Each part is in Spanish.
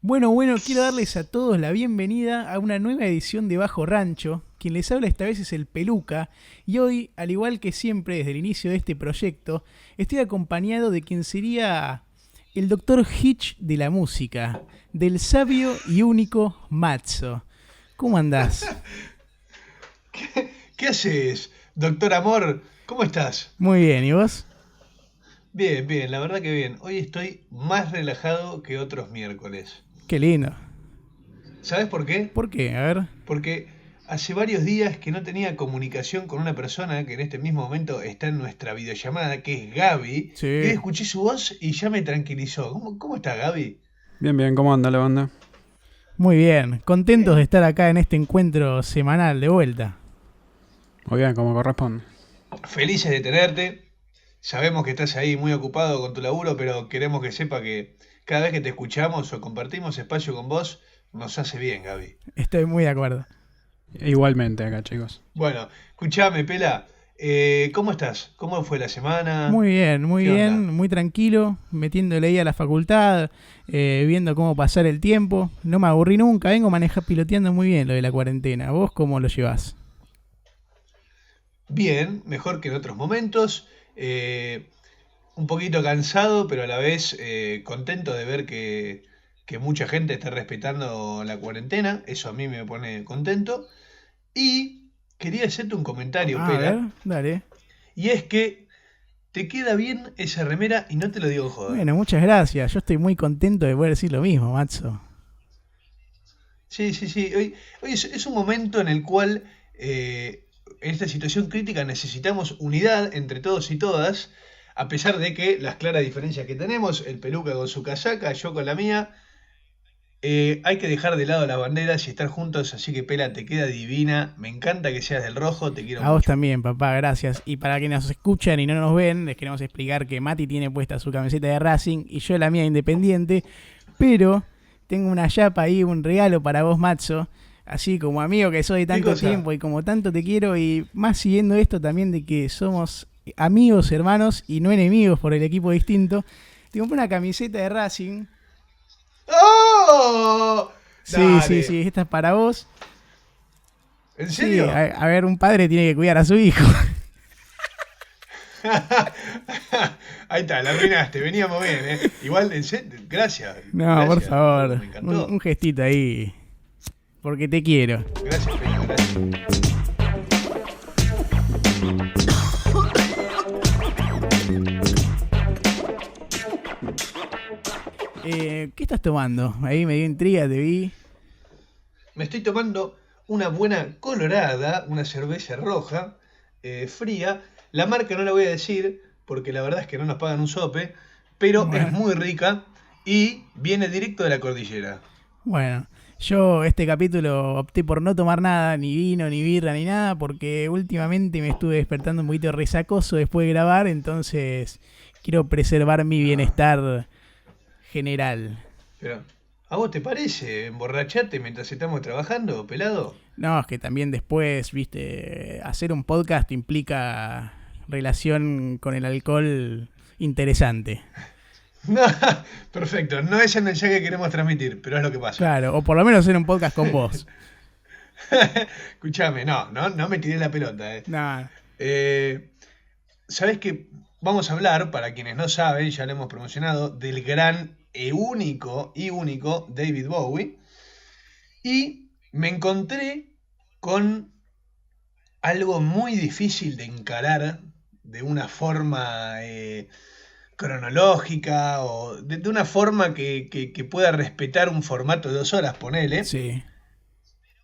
Bueno, quiero darles a todos la bienvenida a una nueva edición de Bajo Rancho. Quien les habla esta vez es el Peluca, y hoy, al igual que siempre desde el inicio de este proyecto, estoy acompañado de quien sería el Dr. Hitch de la música, del sabio y único Matzo. ¿Cómo andás? ¿Qué haces, doctor Amor? ¿Cómo estás? Muy bien, ¿y vos? Bien, bien, la verdad que bien. Hoy estoy más relajado que otros miércoles. Qué lindo. ¿Sabes por qué? ¿Por qué? A ver. Porque hace varios días que no tenía comunicación con una persona que en este mismo momento está en nuestra videollamada, que es Gaby, y hoy Sí. escuché su voz y ya me tranquilizó. ¿Cómo está Gaby? Bien, bien, ¿cómo anda la banda? Muy bien. Contentos de Bien. estar acá en este encuentro semanal de vuelta. Muy bien, como corresponde. Felices de tenerte. Sabemos que estás ahí muy ocupado con tu laburo, pero queremos que sepa que cada vez que te escuchamos o compartimos espacio con vos, nos hace bien, Gaby. Estoy muy de acuerdo. Igualmente acá, chicos. Bueno, escuchame, Pela, ¿cómo estás? ¿Cómo fue la semana? Muy ¿Qué onda? bien, muy tranquilo, metiéndole ahí a la facultad, viendo cómo pasar el tiempo. No me aburrí nunca, vengo piloteando muy bien lo de la cuarentena. ¿Vos cómo lo llevás? Bien, mejor que en otros momentos. Un poquito cansado, pero a la vez contento de ver que mucha gente está respetando la cuarentena. Eso a mí me pone contento. Y quería hacerte un comentario, A ver, Pela, dale. y es que te queda bien esa remera y no te lo digo en joda. Bueno, muchas gracias. Yo estoy muy contento de poder decir lo mismo, Matzo. Sí, sí, sí. Hoy es un momento en el cual en esta situación crítica necesitamos unidad entre todos y todas, a pesar de que las claras diferencias que tenemos, el peluca con su casaca, yo con la mía, hay que dejar de lado las banderas y estar juntos, así que Pela, te queda divina, me encanta que seas del rojo, te quiero A vos mucho. también, papá, gracias. Y para quienes nos escuchan y no nos ven, les queremos explicar que Mati tiene puesta su camiseta de Racing y yo la mía Independiente, pero tengo una chapa ahí, un regalo para vos, Matzo. Así como amigo que soy de ¿Qué tanto cosa? tiempo y como tanto te quiero, y más siguiendo esto también de que somos amigos, hermanos y no enemigos por el equipo distinto, te compré una camiseta de Racing. ¡Oh! Sí, Dale. esta es para vos. ¿En Sí, serio? a ver, un padre tiene que cuidar a su hijo. Ahí está, la arruinaste, veníamos bien, ¿eh? Igual, gracias, No, por gracias, boludo, favor, me un encantó. gestito ahí, porque te quiero. Gracias, Peña, gracias. ¿Qué estás tomando? Ahí me dio intriga, te vi. Me estoy tomando una buena colorada, una cerveza roja, fría. La marca no la voy a decir porque la verdad es que no nos pagan un sope, pero es Bueno, muy rica y viene directo de la cordillera. bueno, yo este capítulo opté por no tomar nada, ni vino, ni birra, ni nada, porque últimamente me estuve despertando un poquito resacoso después de grabar, entonces quiero preservar mi Ah, bienestar general. pero, ¿a vos te parece emborracharte mientras estamos trabajando, pelado? No, es que también después, viste, hacer un podcast implica relación con el alcohol interesante. No, perfecto, no es el mensaje que queremos transmitir, pero es lo que pasa. Claro, o por lo menos hacer un podcast con vos. Escúchame, no me tiré la pelota. Nada. Eh, Sabés que vamos a hablar, para quienes no saben, ya lo hemos promocionado, del gran único David Bowie. Y me encontré con algo muy difícil de encarar de una forma cronológica o de una forma que pueda respetar un formato de 2 horas, ponele. Sí.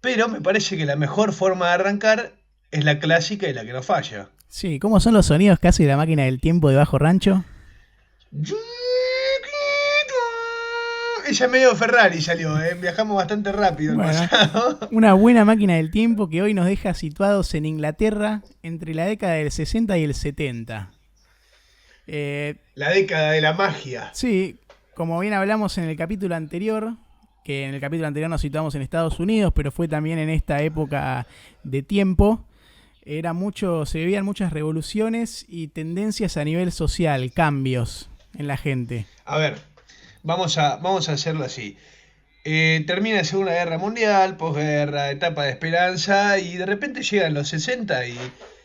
Pero me parece que la mejor forma de arrancar es la clásica y la que no falla. Sí, ¿cómo son los sonidos que hace la máquina del tiempo de Bajo Rancho? Ella es medio Ferrari salió, viajamos bastante rápido al Bueno, pasado. una buena máquina del tiempo que hoy nos deja situados en Inglaterra entre la década del 60 y el 70. Eh, La década de la magia. sí, como bien hablamos en el capítulo anterior, que en el capítulo anterior nos situamos en Estados Unidos, pero fue también en esta época de tiempo, se veían muchas revoluciones y tendencias a nivel social, cambios en la gente. A ver, vamos a hacerlo así. Termina la Segunda Guerra Mundial, posguerra, etapa de esperanza, y de repente llegan los 60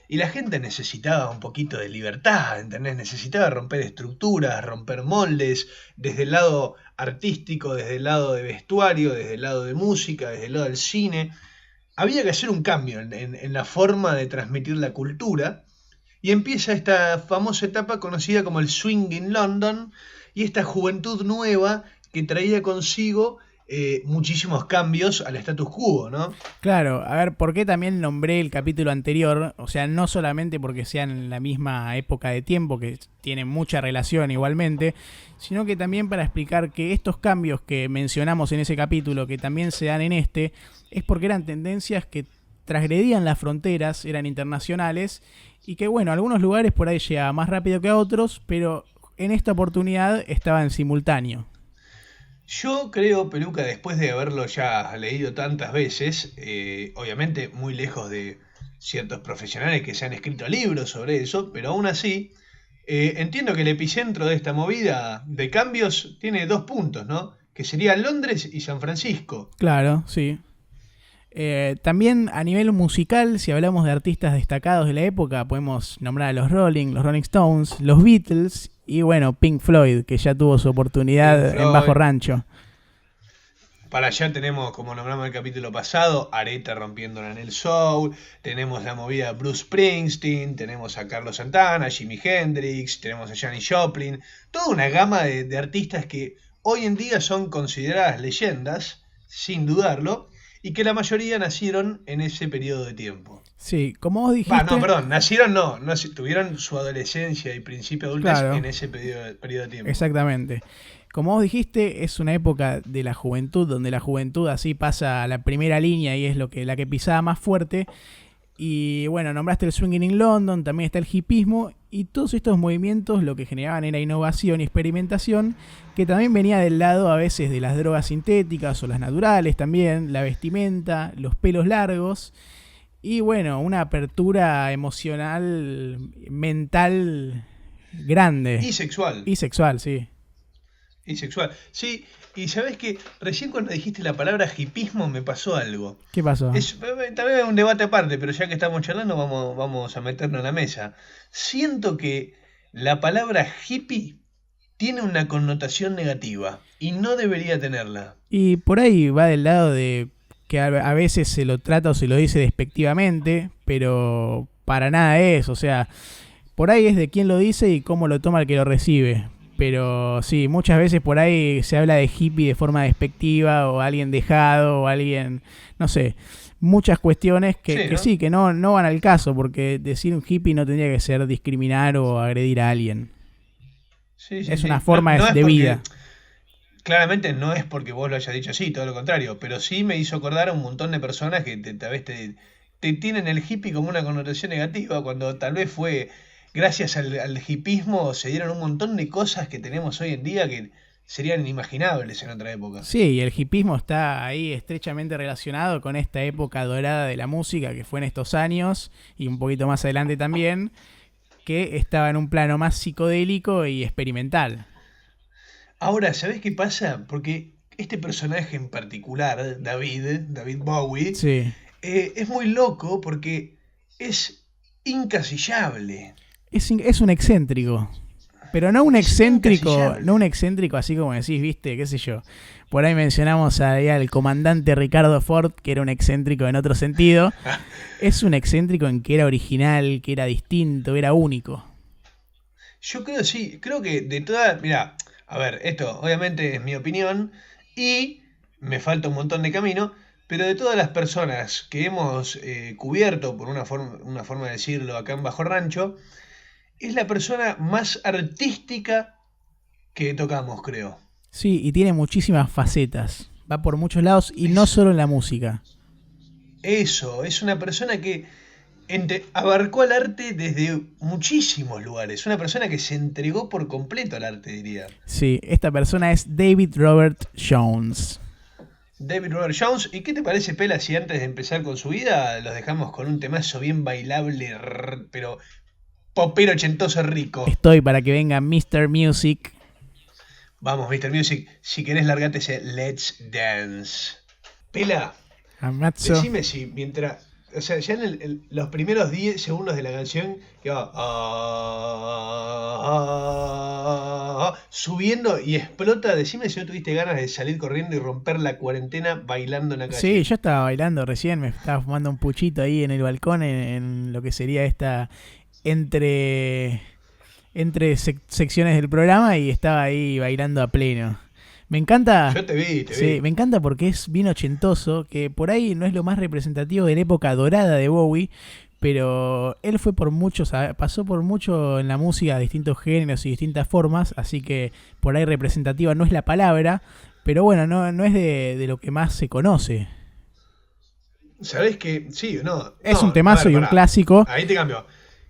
y la gente necesitaba un poquito de libertad, ¿entendés? Necesitaba romper estructuras, romper moldes, desde el lado artístico, desde el lado de vestuario, desde el lado de música, desde el lado del cine. Había que hacer un cambio en la forma de transmitir la cultura, y empieza esta famosa etapa conocida como el Swing in London, y esta juventud nueva que traía consigo muchísimos cambios al status quo, ¿no? Claro, a ver, ¿por qué también nombré el capítulo anterior? O sea, no solamente porque sean en la misma época de tiempo, que tienen mucha relación igualmente, sino que también para explicar que estos cambios que mencionamos en ese capítulo, que también se dan en este, es porque eran tendencias que transgredían las fronteras, eran internacionales, y que bueno, algunos lugares por ahí llegaba más rápido que a otros, pero en esta oportunidad estaba en simultáneo. Yo creo, Peluca, después de haberlo ya leído tantas veces, obviamente muy lejos de ciertos profesionales que se han escrito libros sobre eso, pero aún así, entiendo que el epicentro de esta movida de cambios tiene dos puntos, ¿no? Que serían Londres y San Francisco. Claro, sí. También a nivel musical, si hablamos de artistas destacados de la época, podemos nombrar a los Rolling Stones, los Beatles y bueno, Pink Floyd, que ya tuvo su oportunidad Pink en Bajo Floyd. Rancho. Para allá tenemos, como nombramos en el capítulo pasado, Aretha rompiéndola en el soul, tenemos la movida Bruce Springsteen, tenemos a Carlos Santana, Jimi Hendrix, tenemos a Janis Joplin, toda una gama de artistas que hoy en día son consideradas leyendas, sin dudarlo, y que la mayoría nacieron en ese periodo de tiempo. Sí, como vos No, dijiste, perdón, nacieron no, tuvieron su adolescencia y principio de adultez claro, en ese periodo de tiempo. exactamente. Como vos dijiste, es una época de la juventud, donde la juventud así pasa a la primera línea y es la que pisaba más fuerte. Y bueno, nombraste el swinging in London, también está el hipismo, y todos estos movimientos lo que generaban era innovación y experimentación, que también venía del lado a veces de las drogas sintéticas o las naturales también, la vestimenta, los pelos largos, y bueno, una apertura emocional, mental grande Y sexual. y sexual, sí. Y sexual. Sí, y sabes que recién cuando dijiste la palabra hipismo me pasó algo. ¿Qué pasó? También es un debate aparte, pero ya que estamos charlando vamos a meternos en la mesa. Siento que la palabra hippie tiene una connotación negativa y no debería tenerla. Y por ahí va del lado de que a veces se lo trata o se lo dice despectivamente, pero para nada es, o sea, por ahí es de quién lo dice y cómo lo toma el que lo recibe. Pero sí, muchas veces por ahí se habla de hippie de forma despectiva o alguien dejado o alguien, no sé, muchas cuestiones Sí, que ¿no? sí, que no van al caso, porque decir un hippie no tendría que ser discriminar o agredir a alguien. Sí, sí, Es sí. una forma No es de porque, vida. claramente no es porque vos lo hayas dicho así, todo lo contrario, pero sí me hizo acordar a un montón de personas que tal vez te tienen el hippie como una connotación negativa, cuando tal vez fue gracias al hippismo se dieron un montón de cosas que tenemos hoy en día que serían inimaginables en otra época. Sí, y el hipismo está ahí estrechamente relacionado con esta época dorada de la música que fue en estos años y un poquito más adelante también, que estaba en un plano más psicodélico y experimental. Ahora, ¿sabés qué pasa? Porque este personaje en particular, David Bowie, Sí, es muy loco porque es incasillable. es un excéntrico. Pero no un Es excéntrico, incasillable. no un excéntrico así como decís, viste, qué sé yo. Por ahí mencionamos ahí al comandante Ricardo Ford, que era un excéntrico en otro sentido. Es un excéntrico en que era original, que era distinto, era único. Yo creo, sí, creo que de todas, mira, a ver, esto obviamente es mi opinión y me falta un montón de camino, pero de todas las personas que hemos cubierto, por una forma de decirlo, acá en Bajo Rancho, es la persona más artística que tocamos, creo. Sí, y tiene muchísimas facetas. Va por muchos lados y no Es solo en la música. eso, es una persona que abarcó al arte desde muchísimos lugares, una persona que se entregó por completo al arte, diría. Sí, esta persona es David Robert Jones. David Robert Jones, ¿y qué te parece, Pela, si antes de empezar con su vida los dejamos con un temazo bien bailable, pero popero ochentoso rico? Estoy para que venga Mr. Music. Vamos, Mr. Music, si querés largate ese Let's Dance. Pela, Amazzo. decime si mientras... O sea, ya en los primeros 10 segundos de la canción que va subiendo y explota, decime si no tuviste ganas de salir corriendo y romper la cuarentena bailando en la calle. Sí, yo estaba bailando recién, me estaba fumando un puchito ahí en el balcón en lo que sería esta entre secciones del programa y estaba ahí bailando a pleno. Me encanta. Yo te vi. Sí, me encanta porque es bien ochentoso, que por ahí no es lo más representativo de la época dorada de Bowie, pero él fue por muchos, pasó por mucho en la música, distintos géneros y distintas formas, así que por ahí representativa no es la palabra, pero bueno, no es de lo que más se conoce. ¿Sabés que sí o no? Es No, un temazo y un clásico. Ahí te cambio.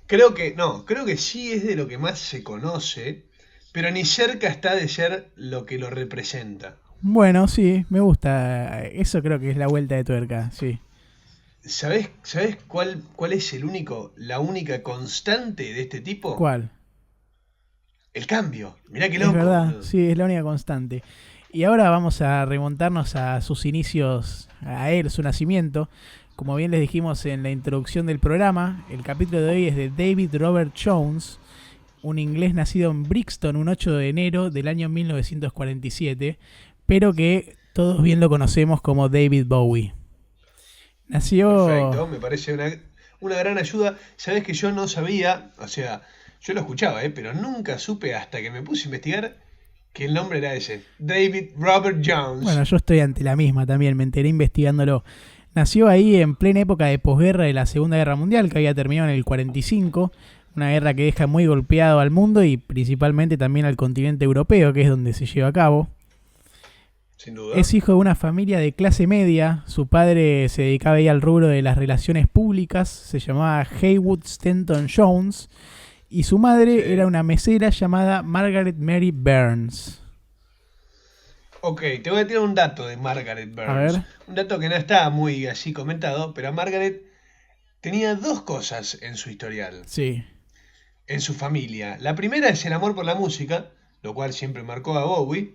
Creo que sí es de lo que más se conoce, pero ni cerca está de ser lo que lo representa. Bueno, sí, me gusta. Eso creo que es la vuelta de tuerca, sí. ¿Sabés cuál es la única constante de este tipo? ¿Cuál? El cambio. Mirá qué Es loco. verdad, Boludo. sí, es la única constante. Y ahora vamos a remontarnos a sus inicios, a él, su nacimiento. Como bien les dijimos en la introducción del programa, el capítulo de hoy es de David Robert Jones, un inglés nacido en Brixton un 8 de enero del año 1947, pero que todos bien lo conocemos como David Bowie. Nació... Perfecto, me parece una gran ayuda. Sabés que yo no sabía, o sea, yo lo escuchaba, pero nunca supe hasta que me puse a investigar que el nombre era ese, David Robert Jones. Bueno, yo estoy ante la misma también, me enteré investigándolo. Nació ahí en plena época de posguerra de la Segunda Guerra Mundial, que había terminado en el 45, una guerra que deja muy golpeado al mundo y principalmente también al continente europeo, que es donde se lleva a cabo. Sin duda. Es hijo de una familia de clase media, su padre se dedicaba ahí al rubro de las relaciones públicas, se llamaba Haywood Stanton Jones, y su madre era una mesera llamada Margaret Mary Burns. Ok, te voy a tirar un dato de Margaret Burns. A ver. Un dato que no está muy así comentado, pero Margaret tenía dos cosas en su historial, Sí. en su familia. La primera es el amor por la música, lo cual siempre marcó a Bowie.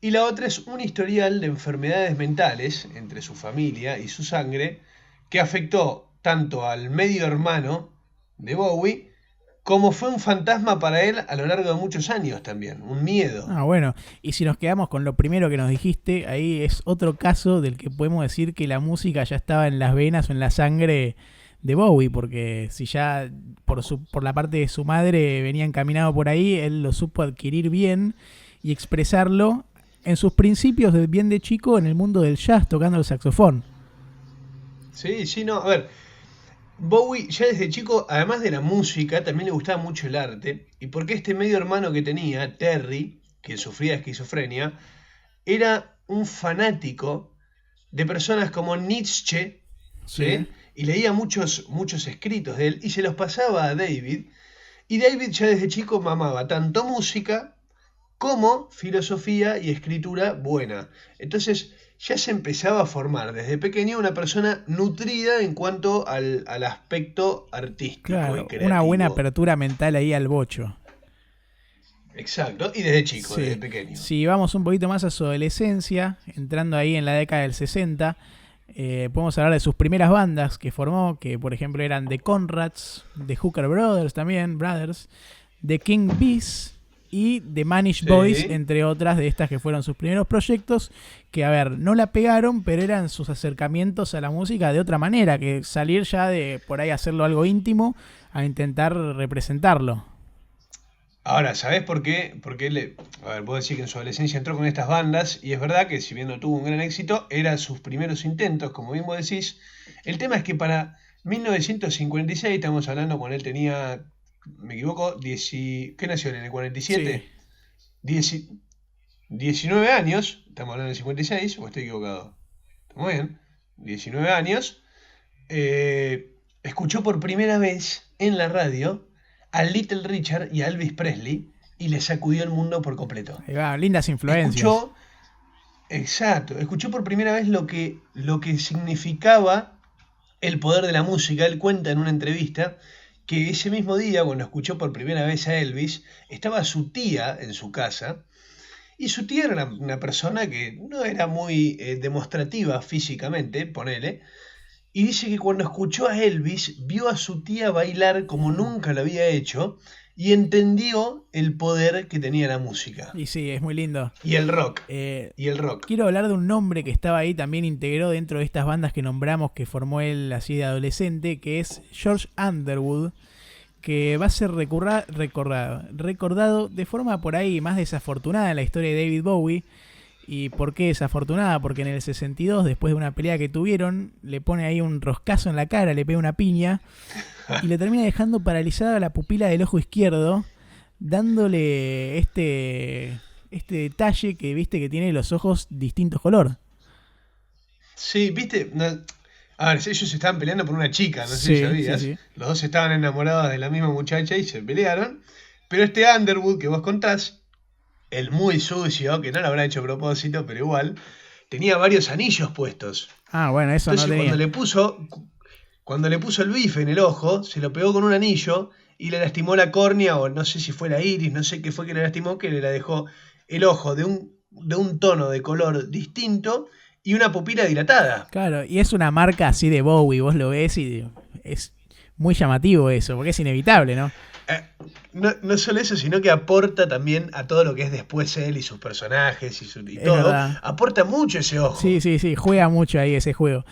Y la otra es un historial de enfermedades mentales entre su familia y su sangre que afectó tanto al medio hermano de Bowie como fue un fantasma para él a lo largo de muchos años también, un miedo. Ah, bueno. Y si nos quedamos con lo primero que nos dijiste, ahí es otro caso del que podemos decir que la música ya estaba en las venas o en la sangre de Bowie, porque si ya por la parte de su madre venía encaminado por ahí, él lo supo adquirir bien y expresarlo en sus principios bien de chico en el mundo del jazz, tocando el saxofón. Sí, no, a ver, Bowie ya desde chico, además de la música, también le gustaba mucho el arte, y porque este medio hermano que tenía, Terry, que sufría de esquizofrenia, era un fanático de personas como Nietzsche, ¿sí? Y leía muchos escritos de él, y se los pasaba a David, y David ya desde chico mamaba tanto música como filosofía y escritura buena. Entonces ya se empezaba a formar desde pequeño una persona nutrida en cuanto al aspecto artístico Claro, y creativo. una buena apertura mental ahí al bocho. Exacto, y desde chico, Sí. desde pequeño. Si vamos un poquito más a su adolescencia, entrando ahí en la década del 60, podemos hablar de sus primeras bandas que formó, que por ejemplo eran The Conrads, The Hooker Brothers también, The King Bees y The Manish Sí. Boys, entre otras de estas que fueron sus primeros proyectos, que a ver, no la pegaron, pero eran sus acercamientos a la música de otra manera, que salir ya de por ahí hacerlo algo íntimo a intentar representarlo. Ahora, ¿sabés por qué? Porque a ver, puedo decir que en su adolescencia entró con estas bandas, y es verdad que si bien no tuvo un gran éxito, eran sus primeros intentos, como bien vos decís. El tema es que para 1956, estamos hablando cuando él tenía, me equivoco, ¿qué nació en el 47? Sí. 19 años, estamos hablando del 56, o estoy equivocado. Muy bien, 19 años. Escuchó por primera vez en la radio a Little Richard y a Elvis Presley y le sacudió el mundo por completo. Ahí va, lindas influencias. Escuchó por primera vez lo que significaba el poder de la música. Él cuenta en una entrevista que ese mismo día, cuando escuchó por primera vez a Elvis, estaba su tía en su casa Y su tía era una persona que no era muy demostrativa físicamente, ponele. Y dice que cuando escuchó a Elvis, vio a su tía bailar como nunca lo había hecho y entendió el poder que tenía la música. Y sí, es muy lindo. Y el rock. Eh, Y el rock. Quiero hablar de un nombre que estaba ahí, también integró dentro de estas bandas que nombramos, que formó él así de adolescente, que es George Underwood, que va a ser recordado de forma por ahí más desafortunada en la historia de David Bowie. ¿Y por qué desafortunada? Porque en el 62, después de una pelea que tuvieron, le pone ahí un roscazo en la cara, le pega una piña y le termina dejando paralizada la pupila del ojo izquierdo, dándole este detalle que viste que tiene los ojos distintos color. Sí, viste. A ver, ellos se estaban peleando por una chica, no sé si Sí, sí, sabías. sí. Los dos estaban enamorados de la misma muchacha y se pelearon. Pero este Underwood que vos contás, el muy sucio, que no lo habrá hecho a propósito, pero igual, tenía varios anillos puestos. Ah, bueno, eso no Entonces tenía. cuando le puso el bife en el ojo, se lo pegó con un anillo y le lastimó la córnea, o no sé si fue la iris, no sé qué fue que le lastimó, que le la dejó el ojo de un tono de color distinto y una pupila dilatada. Claro, y es una marca así de Bowie, vos lo ves y es muy llamativo eso, porque es inevitable, ¿no? No solo eso, sino que aporta también a todo lo que es después él y sus personajes y Es todo. verdad. Aporta mucho ese ojo. Sí, sí, sí, juega mucho ahí ese juego.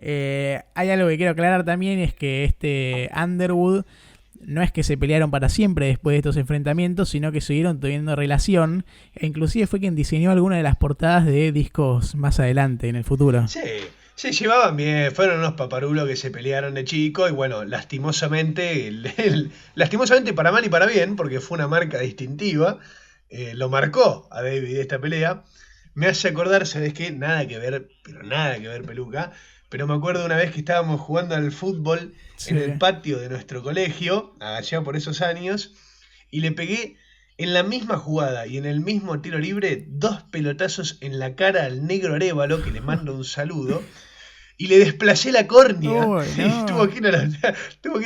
Hay algo que quiero aclarar también, es que este Underwood no es que se pelearon para siempre después de estos enfrentamientos, sino que siguieron teniendo relación, e inclusive fue quien diseñó algunas de las portadas de discos más adelante, en el futuro. Sí, se llevaban bien, fueron unos paparulos que se pelearon de chico y bueno, lastimosamente para mal y para bien, porque fue una marca distintiva, lo marcó a David esta pelea. Me hace acordar, ¿sabes qué? Nada que ver, pero nada que ver, Peluca. Pero me acuerdo una vez que estábamos jugando al fútbol Sí. en el patio de nuestro colegio, allá por esos años, y le pegué en la misma jugada y en el mismo tiro libre 2 pelotazos en la cara al negro Arévalo, que le mando un saludo, y le desplacé la córnea. Uy, Y no. tuvo que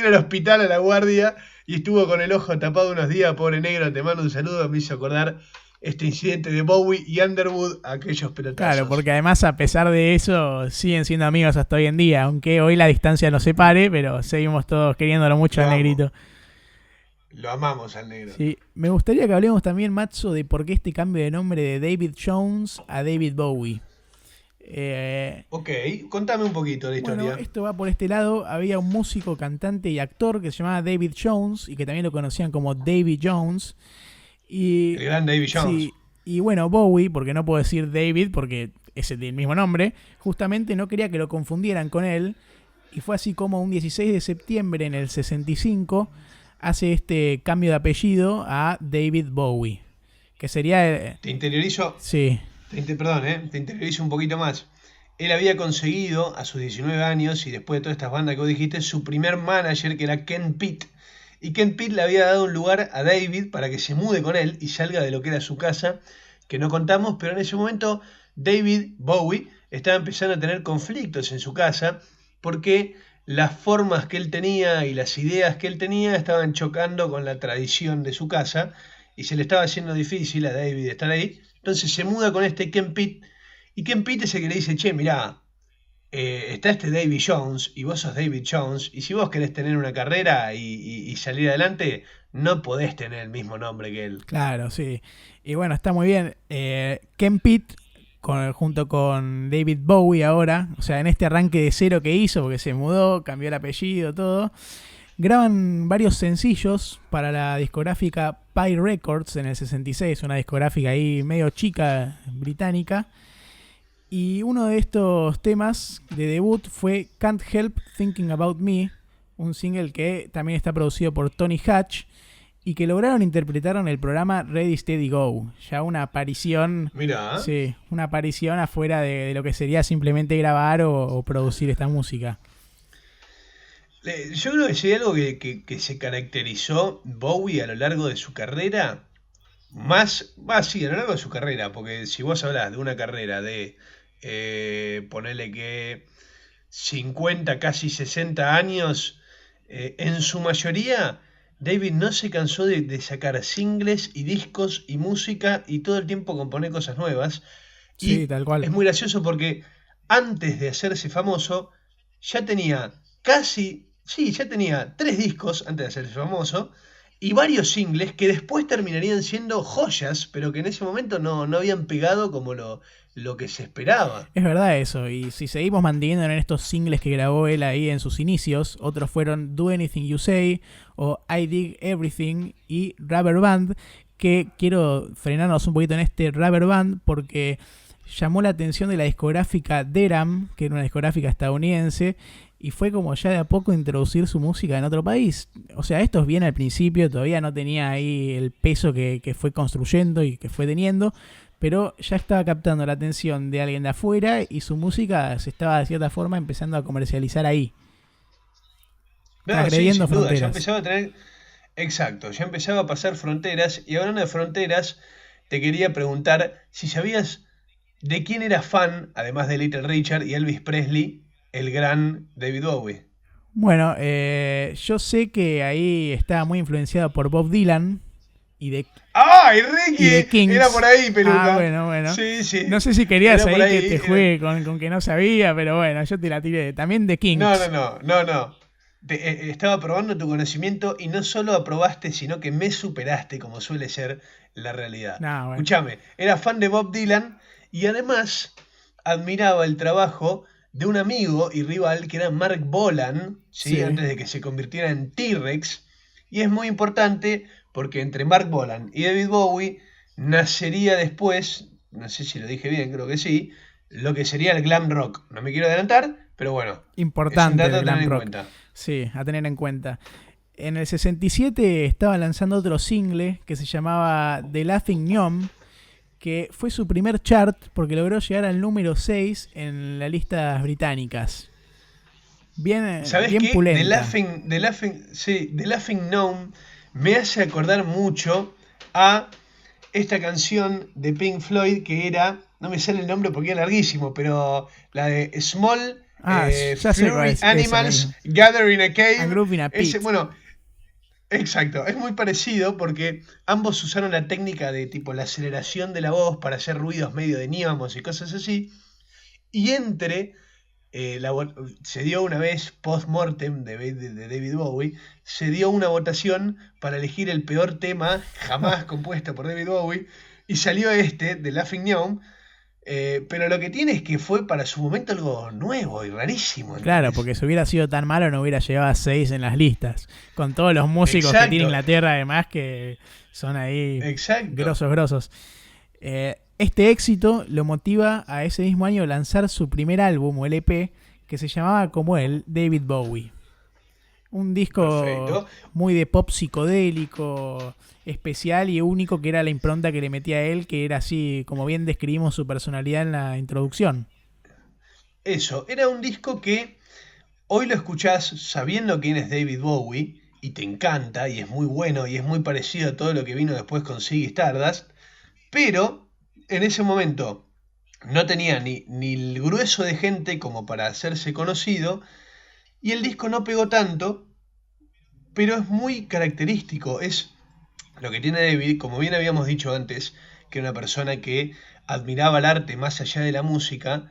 ir al hospital a la guardia y estuvo con el ojo tapado unos días, pobre negro, te mando un saludo, me hizo acordar este incidente de Bowie y Underwood, aquellos pelotazos. Claro, porque además a pesar de eso siguen siendo amigos hasta hoy en día, aunque hoy la distancia nos separe, pero seguimos todos queriéndolo mucho Lo al amo. negrito. Lo amamos al negro. Sí, me gustaría que hablemos también, Matzo, de por qué este cambio de nombre de David Jones a David Bowie. Ok, contame un poquito la historia. Bueno, esto va por este lado. Había un músico, cantante y actor que se llamaba David Jones y que también lo conocían como Davy Jones. Y, El gran Davy Jones. sí, y bueno, Bowie, porque no puedo decir David porque es el mismo nombre, justamente no quería que lo confundieran con él. Y fue así como un 16 de septiembre en el 65 hace este cambio de apellido a David Bowie. Que sería... Te interiorizo, sí, te interiorizo un poquito más. Él había conseguido a sus 19 años y después de todas estas bandas que vos dijiste, su primer manager que era Ken Pitt. Y Ken Pitt le había dado un lugar a David para que se mude con él y salga de lo que era su casa, que no contamos, pero en ese momento David Bowie estaba empezando a tener conflictos en su casa porque las formas que él tenía y las ideas que él tenía estaban chocando con la tradición de su casa y se le estaba haciendo difícil a David estar ahí. Entonces se muda con este Ken Pitt y Ken Pitt es el que le dice, che, mirá, está este Davy Jones y vos sos David Jones y si vos querés tener una carrera y salir adelante, no podés tener el mismo nombre que él. claro, sí. Y bueno, está muy bien. Ken Pitt, junto con David Bowie ahora, o sea, en este arranque de cero que hizo, porque se mudó, cambió el apellido, todo, graban varios sencillos para la discográfica Pye Records en el 66, una discográfica ahí medio chica británica. Y uno de estos temas de debut fue Can't Help Thinking About Me, un single que también está producido por Tony Hatch y que lograron interpretar en el programa Ready Steady Go. Ya una aparición, Mirá, sí, una aparición afuera de lo que sería simplemente grabar o producir esta música. yo creo que si hay algo que se caracterizó Bowie a lo largo de su carrera, sí, a lo largo de su carrera, porque si vos hablás de una carrera de, ponele que 50, casi 60 años, en su mayoría David no se cansó de sacar singles y discos y música y todo el tiempo componer cosas nuevas. Sí, Y tal cual. es muy gracioso porque antes de hacerse famoso, ya tenía ya tenía 3 discos antes de hacerse famoso y varios singles que después terminarían siendo joyas, pero que en ese momento no habían pegado como lo que se esperaba. Es verdad eso, y si seguimos manteniendo en estos singles que grabó él ahí en sus inicios, otros fueron Do Anything You Say o I Dig Everything y Rubber Band, que quiero frenarnos un poquito en este Rubber Band porque llamó la atención de la discográfica Deram, que era una discográfica estadounidense, y fue como ya de a poco introducir su música en otro país. O sea, esto es bien al principio, todavía no tenía ahí el peso que fue construyendo y que fue teniendo, pero ya estaba captando la atención de alguien de afuera y su música se estaba de cierta forma empezando a comercializar ahí, No, sí, agrediendo sin duda, ya fronteras. empezaba a tener. Exacto, ya empezaba a pasar fronteras. Y hablando de fronteras, te quería preguntar si sabías de quién era fan, además de Little Richard y Elvis Presley, el gran David Bowie. Bueno, yo sé que ahí estaba muy influenciado por Bob Dylan y de, ¡Ay, y de Ricky! Era por Kings. ahí, Ah, peluca. bueno, bueno. Sí, No sí, sé si querías era por ahí que ahí. te juegue con que no sabía, pero bueno, yo te la tiré. También de No, no, Kings. no, no, no. Estaba probando tu conocimiento y no solo aprobaste, sino que me superaste, como suele ser la realidad. No, bueno. Escúchame, era fan de Bob Dylan y además admiraba el trabajo de un amigo y rival que era Mark Bolan, ¿sí? Sí, Antes de que se convirtiera en T-Rex. Y es muy importante porque entre Mark Bolan y David Bowie nacería después, no sé si lo dije bien, creo que sí, lo que sería el glam rock. No me quiero adelantar, pero bueno, es un importante dato el a tener glam en rock. cuenta. Sí, a tener en cuenta. En el 67 estaba lanzando otro single que se llamaba The Laughing Gnome, que fue su primer chart porque logró llegar al número 6 en las listas británicas. Bien, ¿Sabes bien qué? pulenta. The Laughing Gnome me hace acordar mucho a esta canción de Pink Floyd que era, no me sale el nombre porque es larguísimo, pero la de Small Ah, ya sé cuál Furry es esa Animals misma. Gather in a A Cave. Group in a Ese, Pit. bueno, exacto, es muy parecido porque ambos usaron la técnica de tipo la aceleración de la voz para hacer ruidos medio de níamos y cosas así. Y se dio una vez post-mortem de David Bowie, se dio una votación para elegir el peor tema jamás compuesto por David Bowie y salió de Laughing Gnome, pero lo que tiene es que fue para su momento algo nuevo y rarísimo, Claro, ¿entendés? porque si hubiera sido tan malo no hubiera llegado a 6 en las listas. Con todos los músicos que tiene Exacto, Inglaterra además que son ahí exacto. grosos, grosos. Este éxito lo motiva a ese mismo año a lanzar su primer álbum o LP que se llamaba como él, David Bowie. Un disco Perfecto. muy de pop psicodélico, especial y único, que era la impronta que le metía a él, que era así como bien describimos su personalidad en la introducción. Eso, era un disco que hoy lo escuchás sabiendo quién es David Bowie y te encanta y es muy bueno y es muy parecido a todo lo que vino después con Ziggy Stardust, pero en ese momento no tenía ni el grueso de gente como para hacerse conocido y el disco no pegó tanto, pero es muy característico. Es lo que tiene David, como bien habíamos dicho antes, que era una persona que admiraba el arte más allá de la música,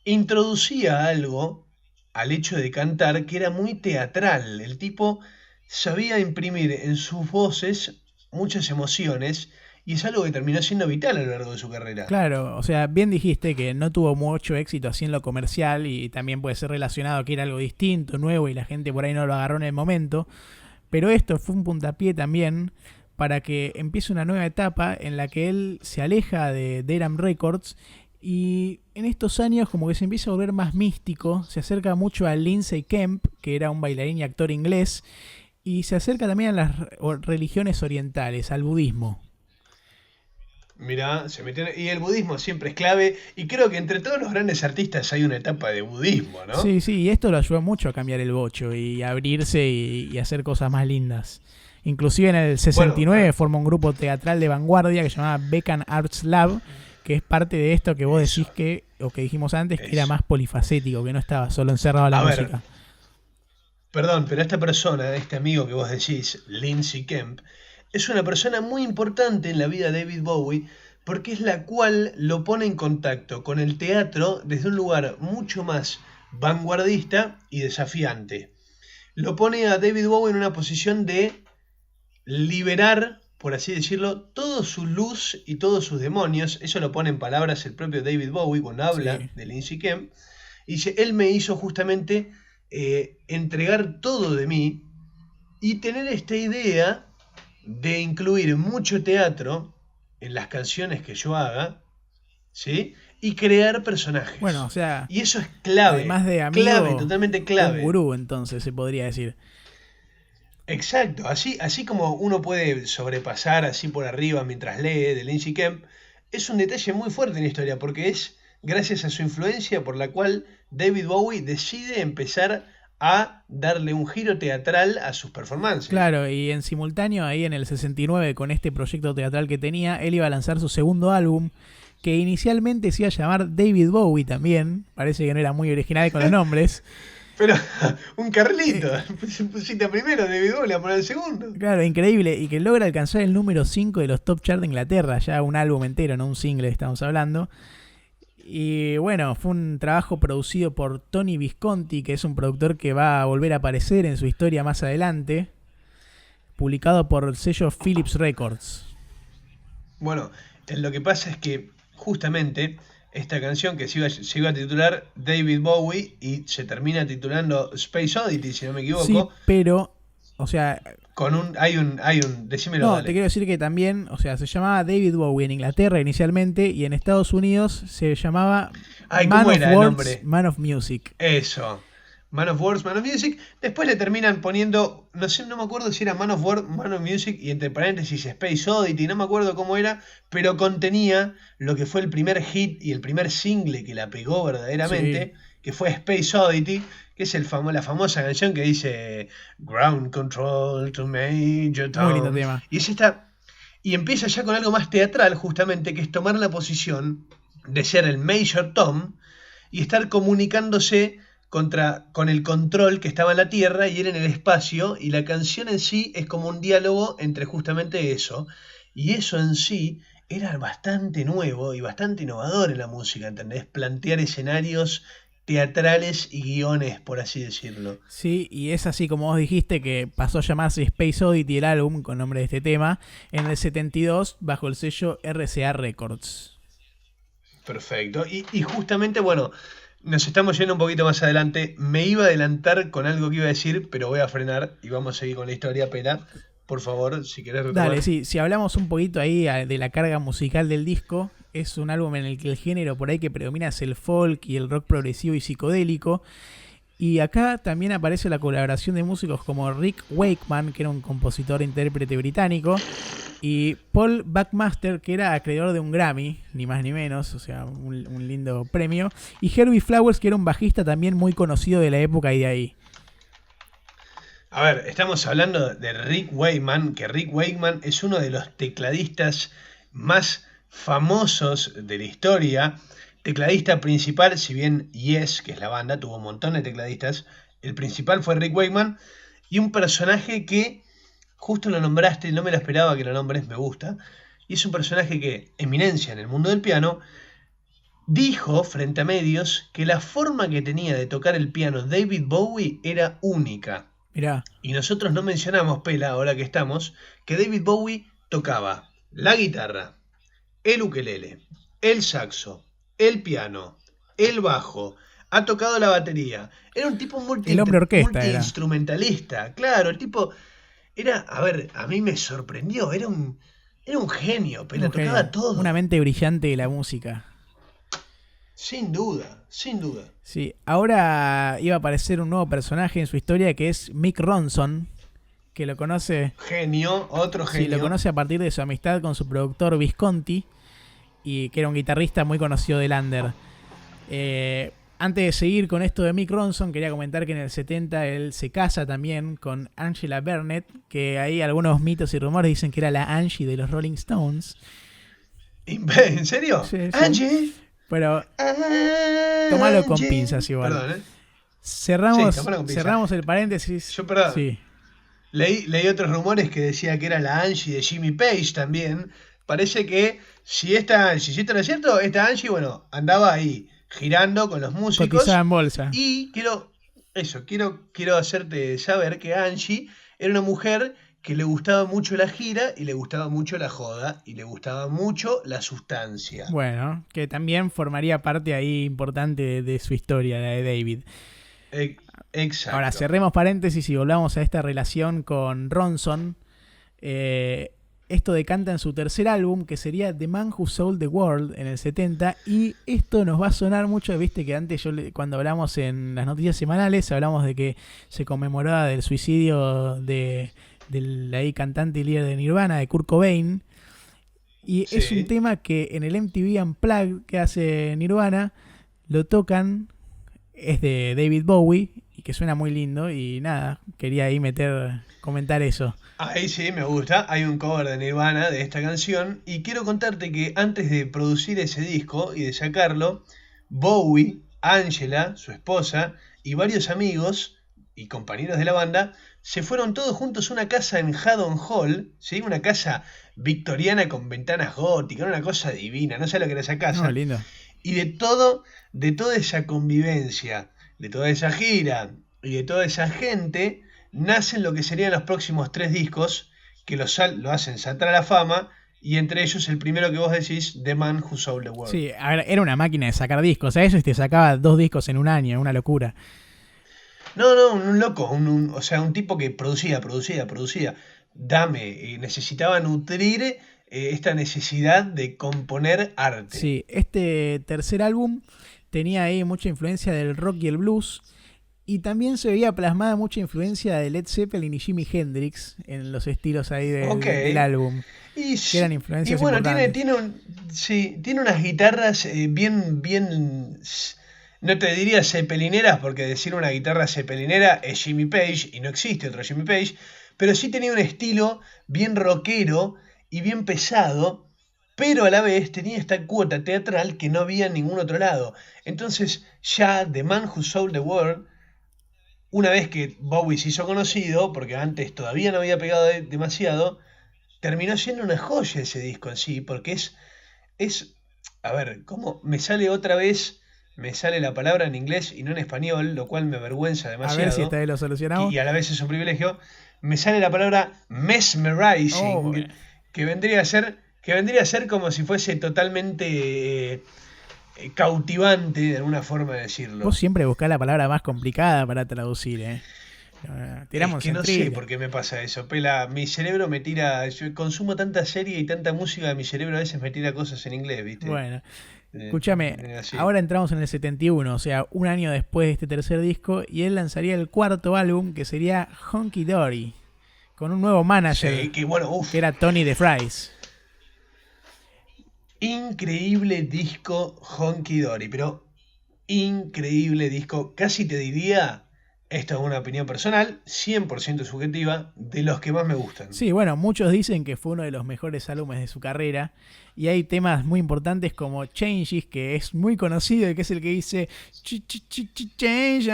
introducía algo al hecho de cantar que era muy teatral. El tipo sabía imprimir en sus voces muchas emociones y es algo que terminó siendo vital a lo largo de su carrera. Claro, o sea, bien dijiste que no tuvo mucho éxito así en lo comercial y también puede ser relacionado a que era algo distinto, nuevo y la gente por ahí no lo agarró en el momento, pero esto fue un puntapié también para que empiece una nueva etapa en la que él se aleja de Deram Records y en estos años como que se empieza a volver más místico, se acerca mucho a Lindsay Kemp, que era un bailarín y actor inglés, y se acerca también a las religiones orientales, al budismo. Mirá, y el budismo siempre es clave y creo que entre todos los grandes artistas hay una etapa de budismo, ¿no? Sí, sí, y esto lo ayudó mucho a cambiar el bocho y a abrirse y hacer cosas más lindas. Inclusive en el Bueno, 69 forma un grupo teatral de vanguardia que se llamaba Becan Arts Lab, que es parte de esto que vos decís eso, o que dijimos antes, que era eso. más polifacético, que no estaba solo encerrado a la A ver, música. Perdón, pero esta persona, este amigo que vos decís, Lindsey Kemp, es una persona muy importante en la vida de David Bowie porque es la cual lo pone en contacto con el teatro desde un lugar mucho más vanguardista y desafiante. Lo pone a David Bowie en una posición de liberar, por así decirlo, toda su luz y todos sus demonios. Eso lo pone en palabras el propio David Bowie cuando habla Sí. de Lindsey Kemp. Y dice, él me hizo justamente entregar todo de mí y tener esta idea de incluir mucho teatro en las canciones que yo haga, ¿sí? Y crear Bueno, o personajes. sea, Y eso es además de clave, amigo, totalmente un clave. gurú, entonces se podría decir. Exacto, así como uno puede sobrepasar así por arriba mientras lee de Lindsey Kemp, es un detalle muy fuerte en la historia porque es gracias a su influencia por la cual David Bowie decide empezar a darle un giro teatral a sus performances. Claro, y en simultáneo, ahí en el 69, con este proyecto teatral que tenía, él iba a lanzar su segundo álbum, que inicialmente se iba a llamar David Bowie también. Parece que no era muy original con los nombres. Pero un Carlito, pusiste primero David Bowie, a poner el segundo. Claro, increíble. Y que logra alcanzar el número 5 de los top charts de Inglaterra. Ya un álbum entero, no un single, estamos hablando. Y bueno, fue un trabajo producido por Tony Visconti, que es un productor que va a volver a aparecer en su historia más adelante. Publicado por el sello Philips Records. Bueno, lo que pasa es que justamente esta canción que se iba a titular David Bowie y se termina titulando Space Oddity, si no me Sí, equivoco, pero, o sea, decímelo, no, te dale. quiero decir que también, o sea, se llamaba David Bowie en Inglaterra inicialmente y en Estados Unidos se llamaba Ay, Man ¿cómo of era el Words, nombre? Man of Music. Eso. Man of Words, Man of Music. Después le terminan poniendo, no sé, no me acuerdo si era Man of Words, Man of Music y entre paréntesis Space Oddity, no me acuerdo cómo era, pero contenía lo que fue el primer hit y el primer single que la pegó Sí, verdaderamente, que fue Space Oddity, que es la famosa canción que dice Ground Control to Major muy lindo Tom. tema. Y empieza ya con algo más teatral, justamente, que es tomar la posición de ser el Major Tom y estar comunicándose con el control que estaba en la Tierra y él en el espacio, y la canción en sí es como un diálogo entre justamente eso, y eso en sí era bastante nuevo y bastante innovador en la música, ¿entendés? Plantear escenarios teatrales y guiones, por así decirlo. Sí, y es así como vos dijiste que pasó a llamarse Space Oddity el álbum con nombre de este tema en el 72 bajo el sello RCA Records. Perfecto. Y justamente, bueno, nos estamos yendo un poquito más adelante. Me iba a adelantar con algo que iba a decir, pero voy a frenar y vamos a seguir con la historia, Pela. Por favor, si querés retomar. Dale, sí, si hablamos un poquito ahí de la carga musical del disco, es un álbum en el que el género por ahí que predomina es el folk y el rock progresivo y psicodélico. Y acá también aparece la colaboración de músicos como Rick Wakeman, que era un compositor e intérprete británico, y Paul Buckmaster, que era acreedor de un Grammy, ni más ni menos, o sea, un lindo premio, y Herbie Flowers, que era un bajista también muy conocido de la época y de ahí. A ver, estamos hablando de Rick Wakeman, que Rick Wakeman es uno de los tecladistas más famosos de la historia. Tecladista principal, si bien Yes, que es la banda, tuvo un montón de tecladistas, el principal fue Rick Wakeman, y un personaje que justo lo nombraste, no me lo esperaba que lo nombres, me gusta, y es un personaje que, eminencia en el mundo del piano, dijo frente a medios que la forma que tenía de tocar el piano David Bowie era única. Mirá, Y nosotros no mencionamos, Pela, ahora que estamos, que David Bowie tocaba la guitarra, el ukelele, el saxo, el piano, el bajo, ha tocado la batería. Era un tipo el hombre orquesta era. multiinstrumentalista. Claro, el tipo era, a ver, a mí me sorprendió, era un genio, Pela, Un tocaba genio, todo. una mente brillante de la música. Sin duda, sin duda. Sí, ahora iba a aparecer un nuevo personaje en su historia que es Mick Ronson, que lo conoce, Genio, otro sí, genio. lo conoce a partir de su amistad con su productor Visconti, y que era un guitarrista muy conocido del under. Antes de seguir con esto de Mick Ronson, quería comentar que en el 70 él se casa también con Angela Burnett, que ahí algunos mitos y rumores dicen que era la Angie de los Rolling Stones. ¿En serio? Sí, sí. Angie. Pero Angie. tomalo con pinzas igual. Perdón, ¿eh? Cerramos, campana con pizza. cerramos el paréntesis. Yo, perdón, Sí. leí otros rumores que decía que era la Angie de Jimmy Page también. Parece que si esto no es cierto, esta Angie, bueno, andaba ahí girando con los músicos. Cotizada en bolsa. Y quiero hacerte saber que Angie era una mujer que le gustaba mucho la gira y le gustaba mucho la joda y le gustaba mucho la sustancia. Bueno, que también formaría parte ahí importante de su historia, la de David. Exacto. Ahora, cerremos paréntesis y volvamos a esta relación con Ronson. Esto decanta en su tercer álbum, que sería The Man Who Sold the World, en el 70. Y esto nos va a sonar mucho, viste que antes cuando hablamos en las noticias semanales, hablamos de que se conmemoraba del suicidio del ahí cantante y líder de Nirvana, de Kurt Cobain. Y Sí. es un tema que en el MTV Unplugged que hace Nirvana, lo tocan, es de David Bowie, y que suena muy lindo. Y nada, quería ahí comentar eso. Ahí sí, me gusta. Hay un cover de Nirvana de esta canción. Y quiero contarte que antes de producir ese disco y de sacarlo, Bowie, Angela, su esposa, y varios amigos y compañeros de la banda se fueron todos juntos a una casa en Haddon Hall, ¿sí? Una casa victoriana con ventanas góticas, una cosa divina. No sé lo que era esa casa. No, lindo. Y de toda esa convivencia, de toda esa gira y de toda esa gente, nacen lo que serían los próximos 3 discos que lo hacen saltar a la fama, y entre ellos el primero que vos decís, The Man Who Sold the World. Sí, a ver, era una máquina de sacar discos. A eso te sacaba 2 discos en un año, una locura. No, un loco, o sea, un tipo que producía. Necesitaba nutrir esta necesidad de componer arte. Sí, este tercer álbum tenía ahí mucha influencia del rock y el blues. Y también se veía plasmada mucha influencia de Led Zeppelin y Jimi Hendrix en los estilos ahí Ok. del álbum. Y, Que eran influencias bueno, importantes. tiene unas guitarras bien, no te diría zeppelineras, porque decir una guitarra zeppelinera es Jimmy Page y no existe otro Jimmy Page, pero sí tenía un estilo bien rockero y bien pesado, pero a la vez tenía esta cuota teatral que no había en ningún otro lado. Entonces ya The Man Who Sold the World, una vez que Bowie se hizo conocido, porque antes todavía no había pegado demasiado, terminó siendo una joya ese disco en sí, porque a ver, ¿cómo me sale otra vez? Me sale la palabra en inglés y no en español, lo cual me avergüenza A demasiado. ver si esta vez lo solucionamos. Y a la vez es un privilegio. Me sale la palabra mesmerizing, Oh, bueno. que vendría a ser como si fuese totalmente cautivante, de alguna forma de decirlo. Vos siempre buscás la palabra más complicada para traducir, ¿eh? Tiramos Es que no sé centrilla. por qué me pasa eso, Pela. Mi cerebro me tira. Yo consumo tanta serie y tanta música, mi cerebro a veces me tira cosas en inglés, ¿viste? Bueno, escúchame, Así. ahora entramos en el 71, o sea, un año después de este tercer disco, y él lanzaría el cuarto álbum, que sería Honky Dory, con un nuevo manager, Sí, que bueno, que era Tony DeFries. increíble disco Honky Dory, pero increíble disco. Casi te diría, esto es una opinión personal, 100% subjetiva, de los que más me gustan. Sí, bueno, muchos dicen que fue uno de los mejores álbumes de su carrera, y hay temas muy importantes como Changes, que es muy conocido y que es el que dice Change.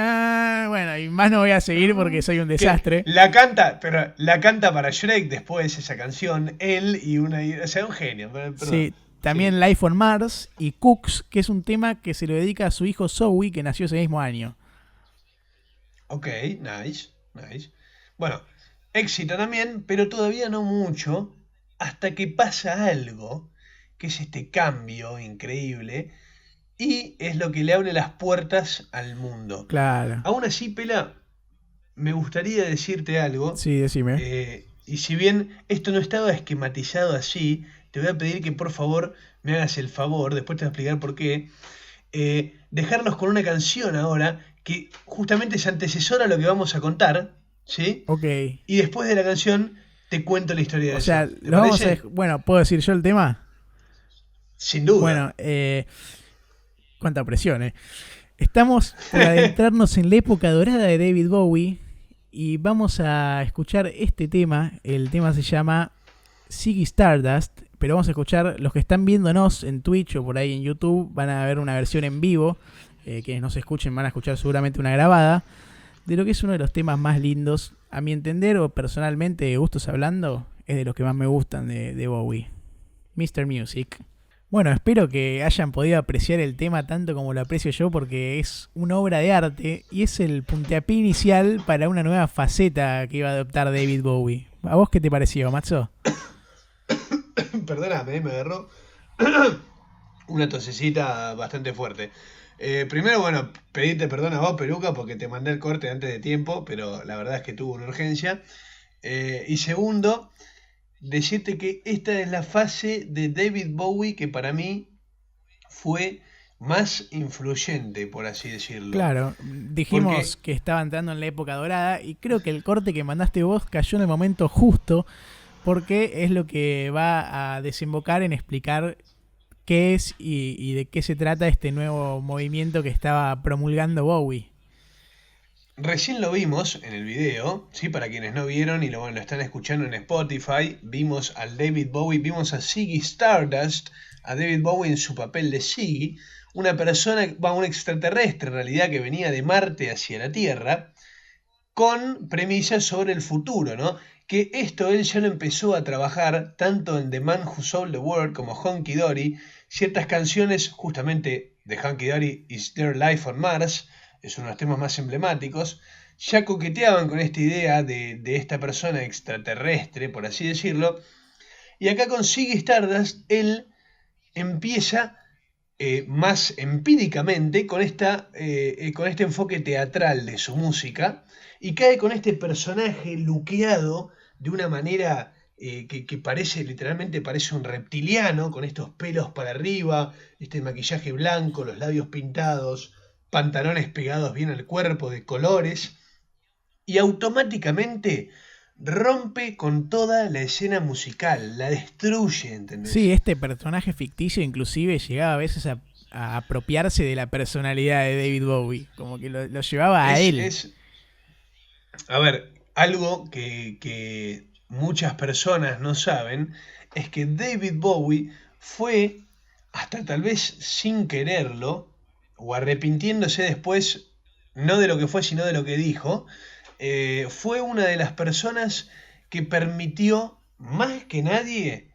Bueno, y más no voy a seguir porque soy un desastre. La canta para Shrek después esa canción, él o sea, un genio. Perdón. Sí, también Sí. Life on Mars y Cooks, que es un tema que se lo dedica a su hijo Zoe, que nació ese mismo año. Ok, nice. Bueno, éxito también, pero todavía no mucho, hasta que pasa algo, que es este cambio increíble, y es lo que le abre las puertas al mundo. Claro. Aún así, Pela, me gustaría decirte algo, Sí, decime. y si bien esto no estaba esquematizado así, te voy a pedir que por favor me hagas el favor, después te voy a explicar por qué, dejarnos con una canción ahora que justamente es antecesora a lo que vamos a contar, ¿sí? Ok. Y después de la canción te cuento la historia de O sea, eso. ¿Te lo vamos parece? bueno, ¿puedo decir yo el tema? Sin duda. Bueno, cuánta presión, ¿eh? Estamos por adentrarnos en la época dorada de David Bowie y vamos a escuchar este tema. El tema se llama Ziggy Stardust, pero vamos a escuchar, los que están viéndonos en Twitch o por ahí en YouTube van a ver una versión en vivo. quienes no se escuchen van a escuchar seguramente una grabada, de lo que es uno de los temas más lindos, a mi entender, o personalmente, de gustos hablando, es de los que más me gustan de Bowie. Mr. Music. Bueno, espero que hayan podido apreciar el tema tanto como lo aprecio yo, porque es una obra de arte y es el puntapié inicial para una nueva faceta que iba a adoptar David Bowie. ¿A vos qué te pareció, Matzo? Perdóname, me agarró una tosecita bastante fuerte. Primero, bueno, pedirte perdón a vos, Peluca, porque te mandé el corte antes de tiempo, pero la verdad es que tuvo una urgencia. Y segundo, decirte que esta es la fase de David Bowie que para mí fue más influyente, por así decirlo. Claro, dijimos que estaba entrando en la época dorada y creo que el corte que mandaste vos cayó en el momento justo, porque es lo que va a desembocar en explicar qué es y de qué se trata este nuevo movimiento que estaba promulgando Bowie. Recién lo vimos en el video, ¿sí? Para quienes no vieron y lo están escuchando en Spotify, vimos al David Bowie, vimos a Ziggy Stardust, a David Bowie en su papel de Ziggy, una persona, un extraterrestre en realidad que venía de Marte hacia la Tierra, con premisas sobre el futuro, ¿no? Que esto él ya lo empezó a trabajar tanto en The Man Who Sold the World como Hunky Dory, ciertas canciones justamente de Hunky Dory, Is There Life on Mars, es uno de los temas más emblemáticos, ya coqueteaban con esta idea de esta persona extraterrestre, por así decirlo, y acá con Ziggy Stardust él empieza más empíricamente con este enfoque teatral de su música, y cae con este personaje luqueado de una manera que parece, literalmente parece un reptiliano, con estos pelos para arriba, este maquillaje blanco, los labios pintados, pantalones pegados bien al cuerpo de colores, y automáticamente rompe con toda la escena musical, la destruye, ¿entendés? Sí, este personaje ficticio inclusive llegaba a veces a apropiarse de la personalidad de David Bowie, como que lo llevaba a él. A ver, algo que muchas personas no saben es que David Bowie fue, hasta tal vez sin quererlo, o arrepintiéndose después, no de lo que fue, sino de lo que dijo, fue una de las personas que permitió, más que nadie,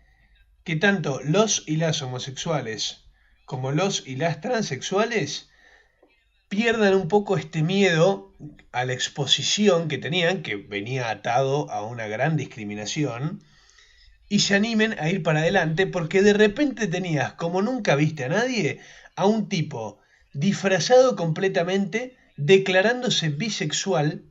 que tanto los y las homosexuales como los y las transexuales pierdan un poco este miedo a la exposición que tenían, que venía atado a una gran discriminación, y se animen a ir para adelante, porque de repente tenías, como nunca viste a nadie, a un tipo disfrazado completamente, declarándose bisexual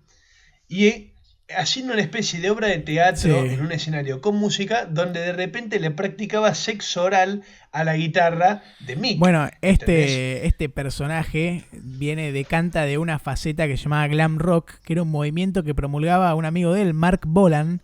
y haciendo una especie de obra de teatro en un escenario con música, donde de repente le practicaba sexo oral a la guitarra de Mick. Bueno, este personaje decanta de una faceta que se llamaba glam rock, que era un movimiento que promulgaba un amigo de él, Mark Bolan,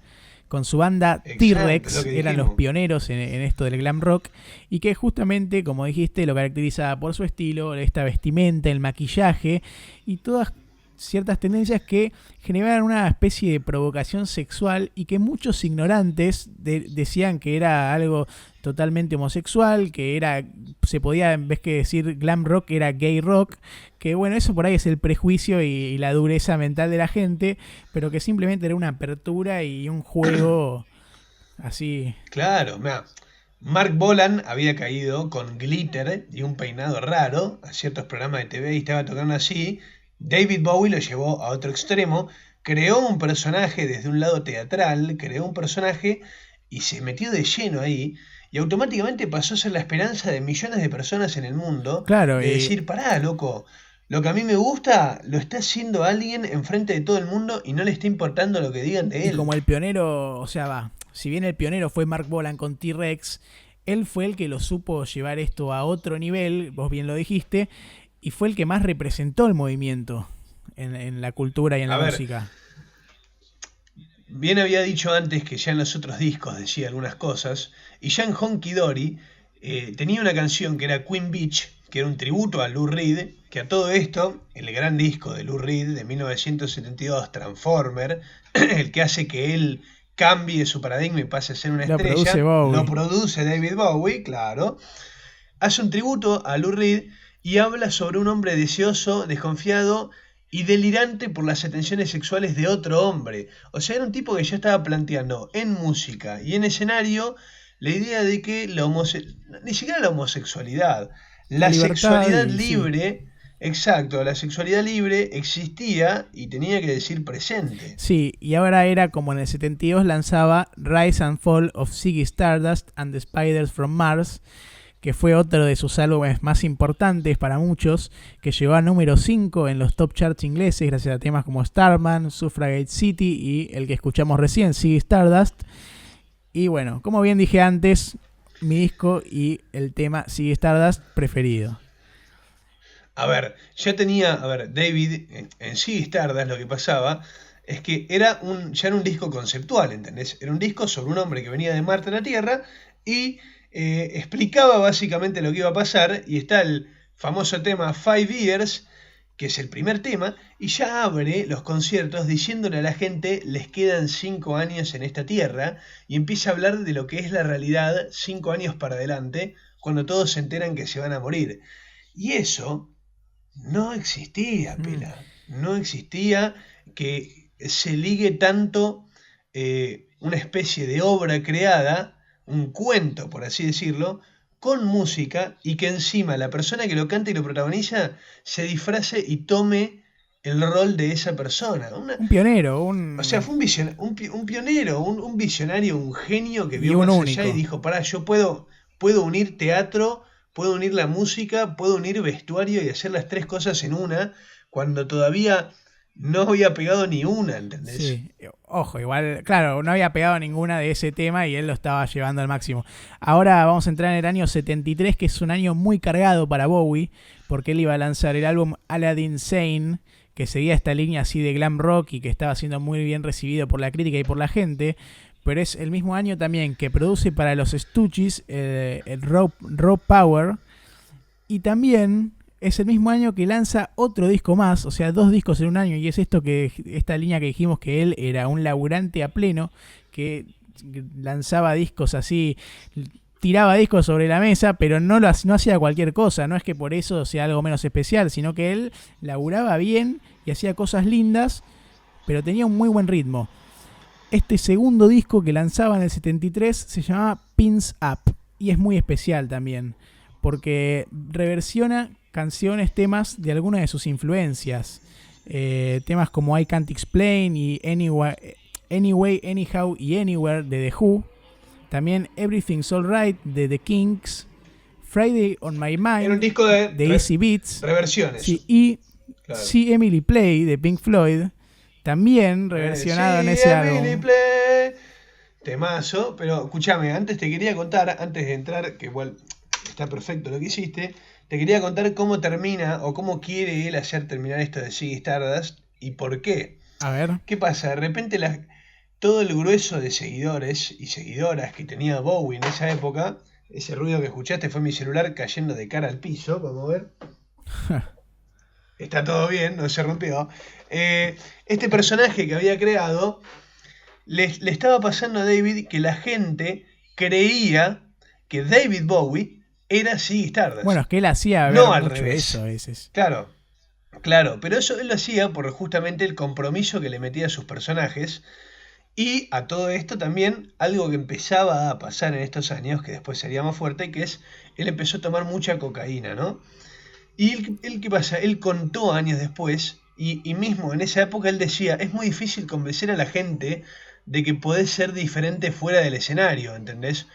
con su banda T-Rex, eran los pioneros en esto del glam rock, y que justamente, como dijiste, lo caracterizaba por su estilo, esta vestimenta, el maquillaje y todas ciertas tendencias que generaban una especie de provocación sexual y que muchos ignorantes decían que era algo totalmente homosexual, que se podía, en vez que decir glam rock, era gay rock, que bueno, eso por ahí es el prejuicio y la dureza mental de la gente, pero que simplemente era una apertura y un juego así. Claro, mira, Mark Bolan había caído con glitter y un peinado raro a ciertos programas de TV y estaba tocando así. David Bowie lo llevó a otro extremo, creó un personaje desde un lado teatral, creó un personaje y se metió de lleno ahí, y automáticamente pasó a ser la esperanza de millones de personas en el mundo. Claro, de decir, pará, loco, lo que a mí me gusta lo está haciendo alguien enfrente de todo el mundo y no le está importando lo que digan de él. Y como el pionero, o sea, si bien el pionero fue Mark Bolan con T-Rex, él fue el que lo supo llevar esto a otro nivel, vos bien lo dijiste, y fue el que más representó el movimiento en la cultura y en la música. Bien había dicho antes que ya en los otros discos decía algunas cosas, y ya en Hunky Dory tenía una canción que era Queen Beach, que era un tributo a Lou Reed, que a todo esto, el gran disco de Lou Reed de 1972, Transformer, el que hace que él cambie su paradigma y pase a ser una estrella, lo produce David Bowie, claro, hace un tributo a Lou Reed. y habla sobre un hombre deseoso, desconfiado y delirante por las atenciones sexuales de otro hombre. O sea, era un tipo que ya estaba planteando en música y en escenario la idea de que ni siquiera la homosexualidad, La la libertad sexualidad y sí. libre, exacto, la sexualidad libre existía y tenía que decir presente. Sí, y ahora era como en el 72 lanzaba Rise and Fall of Ziggy Stardust and the Spiders from Mars, que fue otro de sus álbumes más importantes para muchos, que llegó a número 5 en los top charts ingleses gracias a temas como Starman, Suffragette City y el que escuchamos recién, Ziggy Stardust. Y bueno, como bien dije antes, mi disco y el tema Ziggy Stardust preferido. A ver, David, en sí Stardust lo que pasaba es que ya era un disco conceptual, ¿entendés? Era un disco sobre un hombre que venía de Marte a la Tierra y explicaba básicamente lo que iba a pasar, y está el famoso tema 5 Years, que es el primer tema, y ya abre los conciertos diciéndole a la gente les quedan 5 años en esta Tierra, y empieza a hablar de lo que es la realidad 5 años para adelante, cuando todos se enteran que se van a morir. Y eso no existía, Pela. No existía que se ligue tanto una especie de obra creada, un cuento, por así decirlo, con música, y que encima la persona que lo canta y lo protagoniza se disfrace y tome el rol de esa persona. Un pionero, O sea, fue un pionero, un visionario, un genio que y vio un más único. allá y dijo, pará, yo puedo unir teatro, puedo unir la música, puedo unir vestuario y hacer las tres cosas en una, cuando todavía no había pegado ni una, ¿entendés? Sí, ojo, igual, claro, no había pegado ninguna de ese tema y él lo estaba llevando al máximo. Ahora vamos a entrar en el año 73, que es un año muy cargado para Bowie, porque él iba a lanzar el álbum Aladdin Sane, que seguía esta línea así de glam rock y que estaba siendo muy bien recibido por la crítica y por la gente, pero es el mismo año también que produce para los Stooges el Raw Power, y también es el mismo año que lanza otro disco más, o sea, 2 discos en un año, y es esta línea que dijimos que él era un laburante a pleno, que lanzaba discos así, tiraba discos sobre la mesa, pero no hacía cualquier cosa, no es que por eso sea algo menos especial, sino que él laburaba bien y hacía cosas lindas, pero tenía un muy buen ritmo. Este segundo disco que lanzaba en el 73 se llamaba Pins Up, y es muy especial también, porque reversiona canciones, temas de algunas de sus influencias. Temas como I Can't Explain y Anyway, Anyhow y Anywhere de The Who. También Everything's Alright de The Kinks. Friday on My Mind Era un disco de Easy Beats. reversiones. Sí, y Claro. See Emily Play de Pink Floyd. También reversionado en ese álbum. Play. Temazo, pero escúchame, antes te quería contar, antes de entrar, que igual está perfecto lo que hiciste, te quería contar cómo termina o cómo quiere él hacer terminar esto de Ziggy Stardust y por qué. A ver. ¿Qué pasa? De repente todo el grueso de seguidores y seguidoras que tenía Bowie en esa época, ese ruido que escuchaste fue mi celular cayendo de cara al piso, vamos a ver. Está todo bien, no se rompió. Este personaje que había creado le estaba pasando a David que la gente creía que David Bowie era Ziggy Stardust. Bueno, es que él hacía ver No al mucho revés. eso a veces. Claro, pero eso él lo hacía por justamente el compromiso que le metía a sus personajes. Y a todo esto también algo que empezaba a pasar en estos años, que después sería más fuerte, que es, él empezó a tomar mucha cocaína, ¿no? Y él ¿qué pasa? Él contó años después, y mismo en esa época él decía, es muy difícil convencer a la gente de que podés ser diferente fuera del escenario, ¿entendés?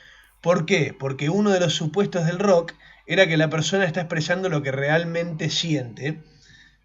¿Por qué? Porque uno de los supuestos del rock era que la persona está expresando lo que realmente siente,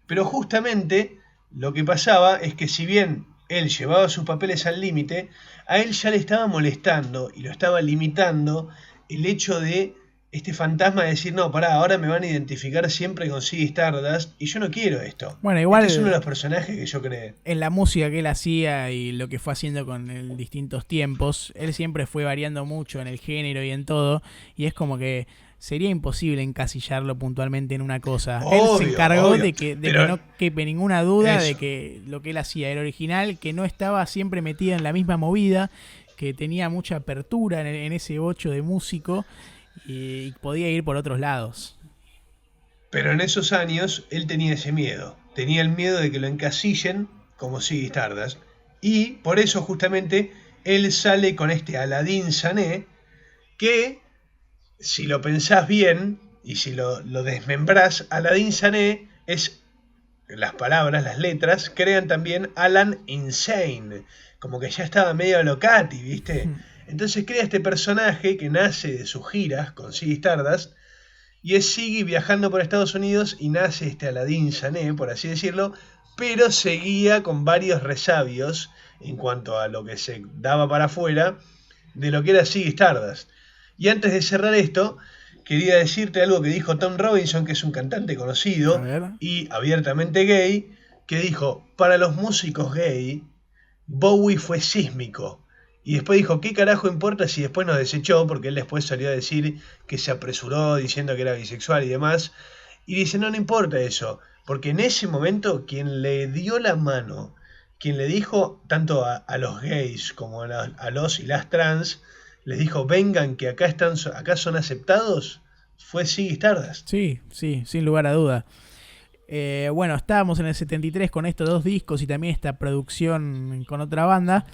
pero justamente lo que pasaba es que si bien él llevaba sus papeles al límite, a él ya le estaba molestando y lo estaba limitando el hecho de este fantasma de decir, no, pará, ahora me van a identificar siempre con Ziggy Stardust y yo no quiero esto. Bueno, igual Este es uno de los personajes que yo creé. en la música que él hacía y lo que fue haciendo con distintos tiempos, él siempre fue variando mucho en el género y en todo, y es como que sería imposible encasillarlo puntualmente en una cosa. Él se Obvio, encargó obvio. de que Pero no quepe ninguna duda eso. de que lo que él hacía era original, que no estaba siempre metido en la misma movida, que tenía mucha apertura en ese bocho de músico y podía ir por otros lados. Pero en esos años él tenía ese miedo. Tenía el miedo de que lo encasillen como Ziggy Stardust. Y por eso justamente él sale con este Aladdin Sané, que si lo pensás bien y si lo desmembrás, Aladdin Sané es, las palabras, las letras, crean también Alan Insane, como que ya estaba medio locati, ¿viste? Entonces crea este personaje que nace de sus giras con Ziggy Stardust, y es Ziggy viajando por Estados Unidos y nace este Aladdin Sané, por así decirlo, pero seguía con varios resabios en cuanto a lo que se daba para afuera de lo que era Ziggy Stardust. Y antes de cerrar esto, quería decirte algo que dijo Tom Robinson, que es un cantante conocido y abiertamente gay, que dijo: para los músicos gay, Bowie fue sísmico. Y después dijo: ¿qué carajo importa si después nos desechó? Porque él después salió a decir que se apresuró diciendo que era bisexual y demás. Y dice: no importa eso, porque en ese momento quien le dio la mano, quien le dijo tanto a los gays como a los y las trans, les dijo: vengan que acá son aceptados, fue Ziggy Stardust. Sí, sin lugar a duda. Bueno, estábamos en el 73 con estos 2 discos y también esta producción con otra banda.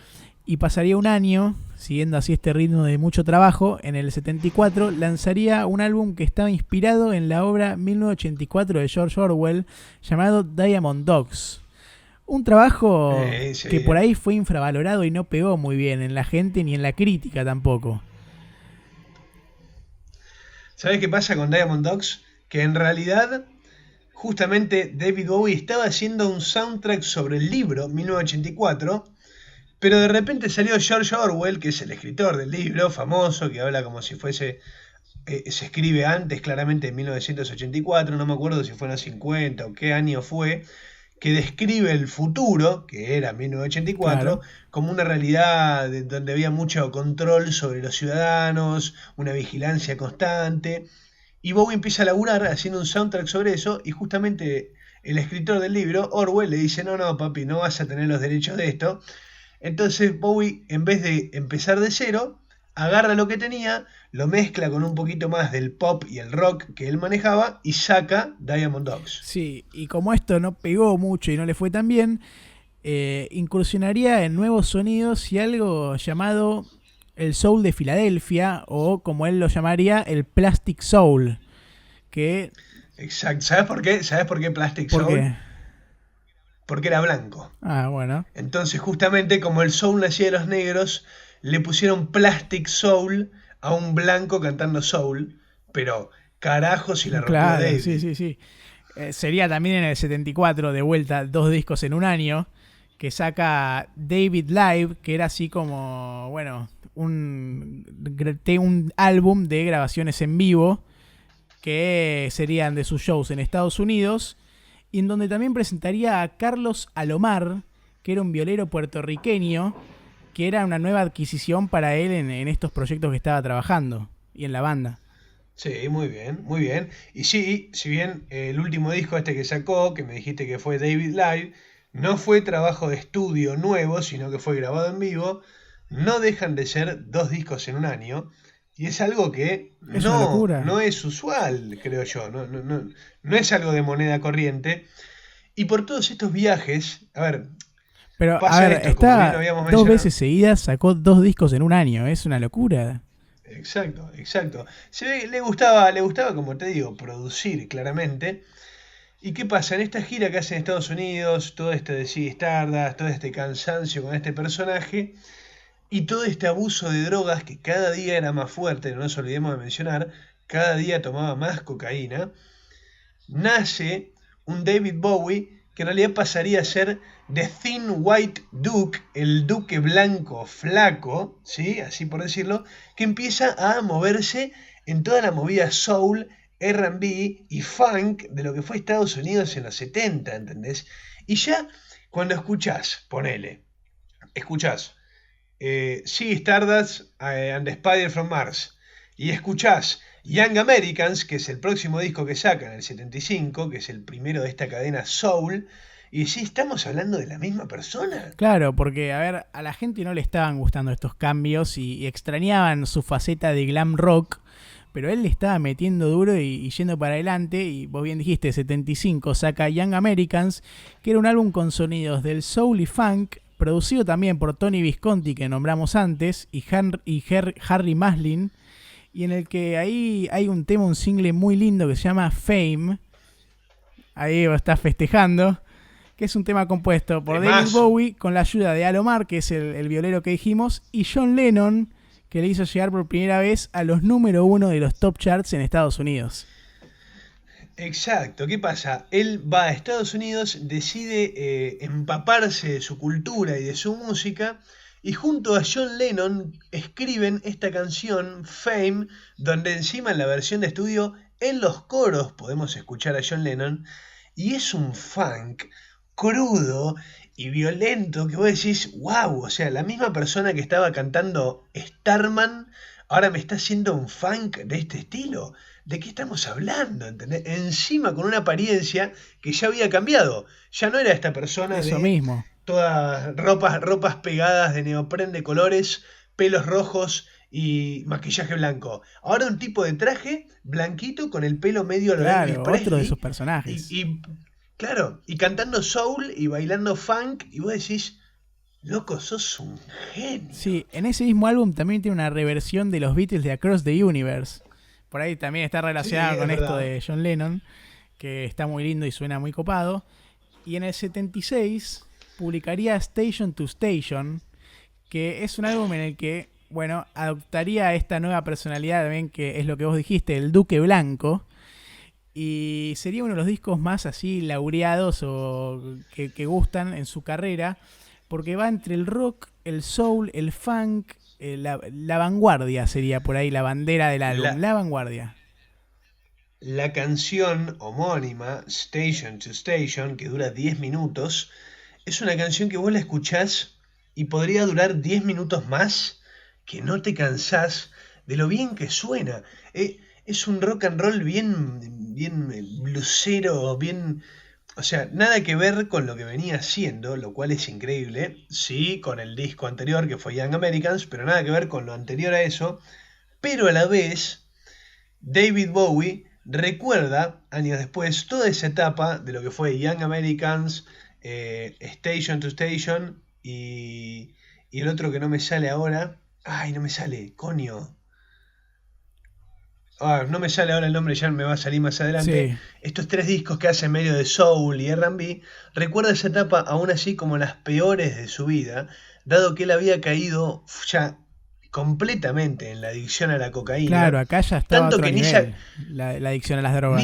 Y pasaría un año, siguiendo así este ritmo de mucho trabajo. En el 74 lanzaría un álbum que estaba inspirado en la obra 1984 de George Orwell, llamado Diamond Dogs. Un trabajo que por ahí fue infravalorado y no pegó muy bien en la gente ni en la crítica tampoco. ¿Sabes qué pasa con Diamond Dogs? Que en realidad justamente David Bowie estaba haciendo un soundtrack sobre el libro 1984, pero de repente salió George Orwell, que es el escritor del libro, famoso, que habla como si fuese... se escribe antes, claramente en 1984, no me acuerdo si fue en los 50 o qué año fue, que describe el futuro, que era 1984, claro, como una realidad donde había mucho control sobre los ciudadanos, una vigilancia constante. Y Bowie empieza a laburar haciendo un soundtrack sobre eso, y justamente el escritor del libro, Orwell, le dice: no, papi, no vas a tener los derechos de esto. Entonces Bowie, en vez de empezar de cero, agarra lo que tenía, lo mezcla con un poquito más del pop y el rock que él manejaba y saca Diamond Dogs. Sí, y como esto no pegó mucho y no le fue tan bien, incursionaría en nuevos sonidos y algo llamado el soul de Filadelfia, o como él lo llamaría, el plastic soul. Que... Exacto. ¿Sabes por qué? ¿Sabes por qué plastic soul? ¿Por qué? Porque era blanco. Ah, bueno. Entonces, justamente como el soul nacía de los negros, le pusieron plastic soul a un blanco cantando soul, pero carajo si la rompió David. Sí. Sería también en el 74, de vuelta, 2 discos en un año, que saca David Live, que era así como, bueno, un álbum de grabaciones en vivo, que serían de sus shows en Estados Unidos, y en donde también presentaría a Carlos Alomar, que era un violero puertorriqueño, que era una nueva adquisición para él en estos proyectos que estaba trabajando y en la banda. Sí, muy bien, muy bien. Y sí, si bien el último disco este que sacó, que me dijiste que fue David Live, no fue trabajo de estudio nuevo, sino que fue grabado en vivo, no dejan de ser 2 discos en un año. Y es algo que no es usual, creo yo. No es algo de moneda corriente. Y por todos estos viajes, a ver... Pero, a ver, está 2 veces seguidas, sacó 2 discos en un año. Es una locura. Exacto. Se ve, le gustaba, como te digo, producir claramente. ¿Y qué pasa? En esta gira que hace en Estados Unidos, todo este de Ziggy Stardust, todo este cansancio con este personaje... y todo este abuso de drogas que cada día era más fuerte, no nos olvidemos de mencionar, cada día tomaba más cocaína, nace un David Bowie que en realidad pasaría a ser The Thin White Duke, el duque blanco flaco, ¿sí? Así por decirlo, que empieza a moverse en toda la movida soul, R&B y funk de lo que fue Estados Unidos en los 70, ¿entendés? Y ya cuando escuchás Ziggy Stardust and the Spider from Mars, y escuchás Young Americans, que es el próximo disco que sacan, el 75, que es el primero de esta cadena soul, y sí, estamos hablando de la misma persona. Claro, porque a ver, a la gente no le estaban gustando estos cambios y extrañaban su faceta de glam rock, pero él le estaba metiendo duro y yendo para adelante. Y vos bien dijiste, 75 saca Young Americans, que era un álbum con sonidos del soul y funk, producido también por Tony Visconti, que nombramos antes, y Harry Maslin, y en el que ahí hay un tema, un single muy lindo que se llama Fame. Ahí vos estás festejando, que es un tema compuesto por David Bowie con la ayuda de Alomar, que es el violero que dijimos, y John Lennon, que le hizo llegar por primera vez a los número 1 de los top charts en Estados Unidos. Exacto, ¿qué pasa? Él va a Estados Unidos, decide empaparse de su cultura y de su música, y junto a John Lennon escriben esta canción, Fame, donde encima en la versión de estudio, en los coros podemos escuchar a John Lennon, y es un funk crudo y violento que vos decís, wow, o sea, la misma persona que estaba cantando Starman ahora me está haciendo un funk de este estilo. ¿De qué estamos hablando? ¿Entendés? Encima con una apariencia que ya había cambiado. Ya no era esta persona Eso de mismo. todas ropas pegadas de neopren de colores, pelos rojos y maquillaje blanco. Ahora un tipo de traje blanquito con el pelo medio a lo Elvis Claro, Presley. otro de sus personajes. Claro, y cantando soul y bailando funk, y vos decís, loco, sos un genio. Sí, en ese mismo álbum también tiene una reversión de los Beatles de Across the Universe. Por ahí también está relacionado con esto de John Lennon, que está muy lindo y suena muy copado. Y en el 76 publicaría Station to Station, que es un álbum en el que, bueno, adoptaría esta nueva personalidad también, que es lo que vos dijiste, el Duque Blanco. Y sería uno de los discos más así laureados o que gustan en su carrera, porque va entre el rock, el soul, el funk, la vanguardia sería por ahí la bandera del álbum, la vanguardia. La canción homónima, Station to Station, que dura 10 minutos, es una canción que vos la escuchás y podría durar 10 minutos más, que no te cansás de lo bien que suena. Es un rock and roll bien blusero, bien... O sea, nada que ver con lo que venía haciendo, lo cual es increíble. Sí, con el disco anterior que fue Young Americans, pero nada que ver con lo anterior a eso. Pero a la vez, David Bowie recuerda, años después, toda esa etapa de lo que fue Young Americans, Station to Station y el otro que no me sale ahora. Ay, no me sale, coño. No me sale ahora el nombre, ya me va a salir más adelante. Sí. Estos 3 discos que hace medio de soul y R&B, recuerda esa etapa aún así como las peores de su vida, dado que él había caído ya completamente en la adicción a la cocaína. Claro, acá ya estaba tanto otro que nivel, la adicción a las drogas.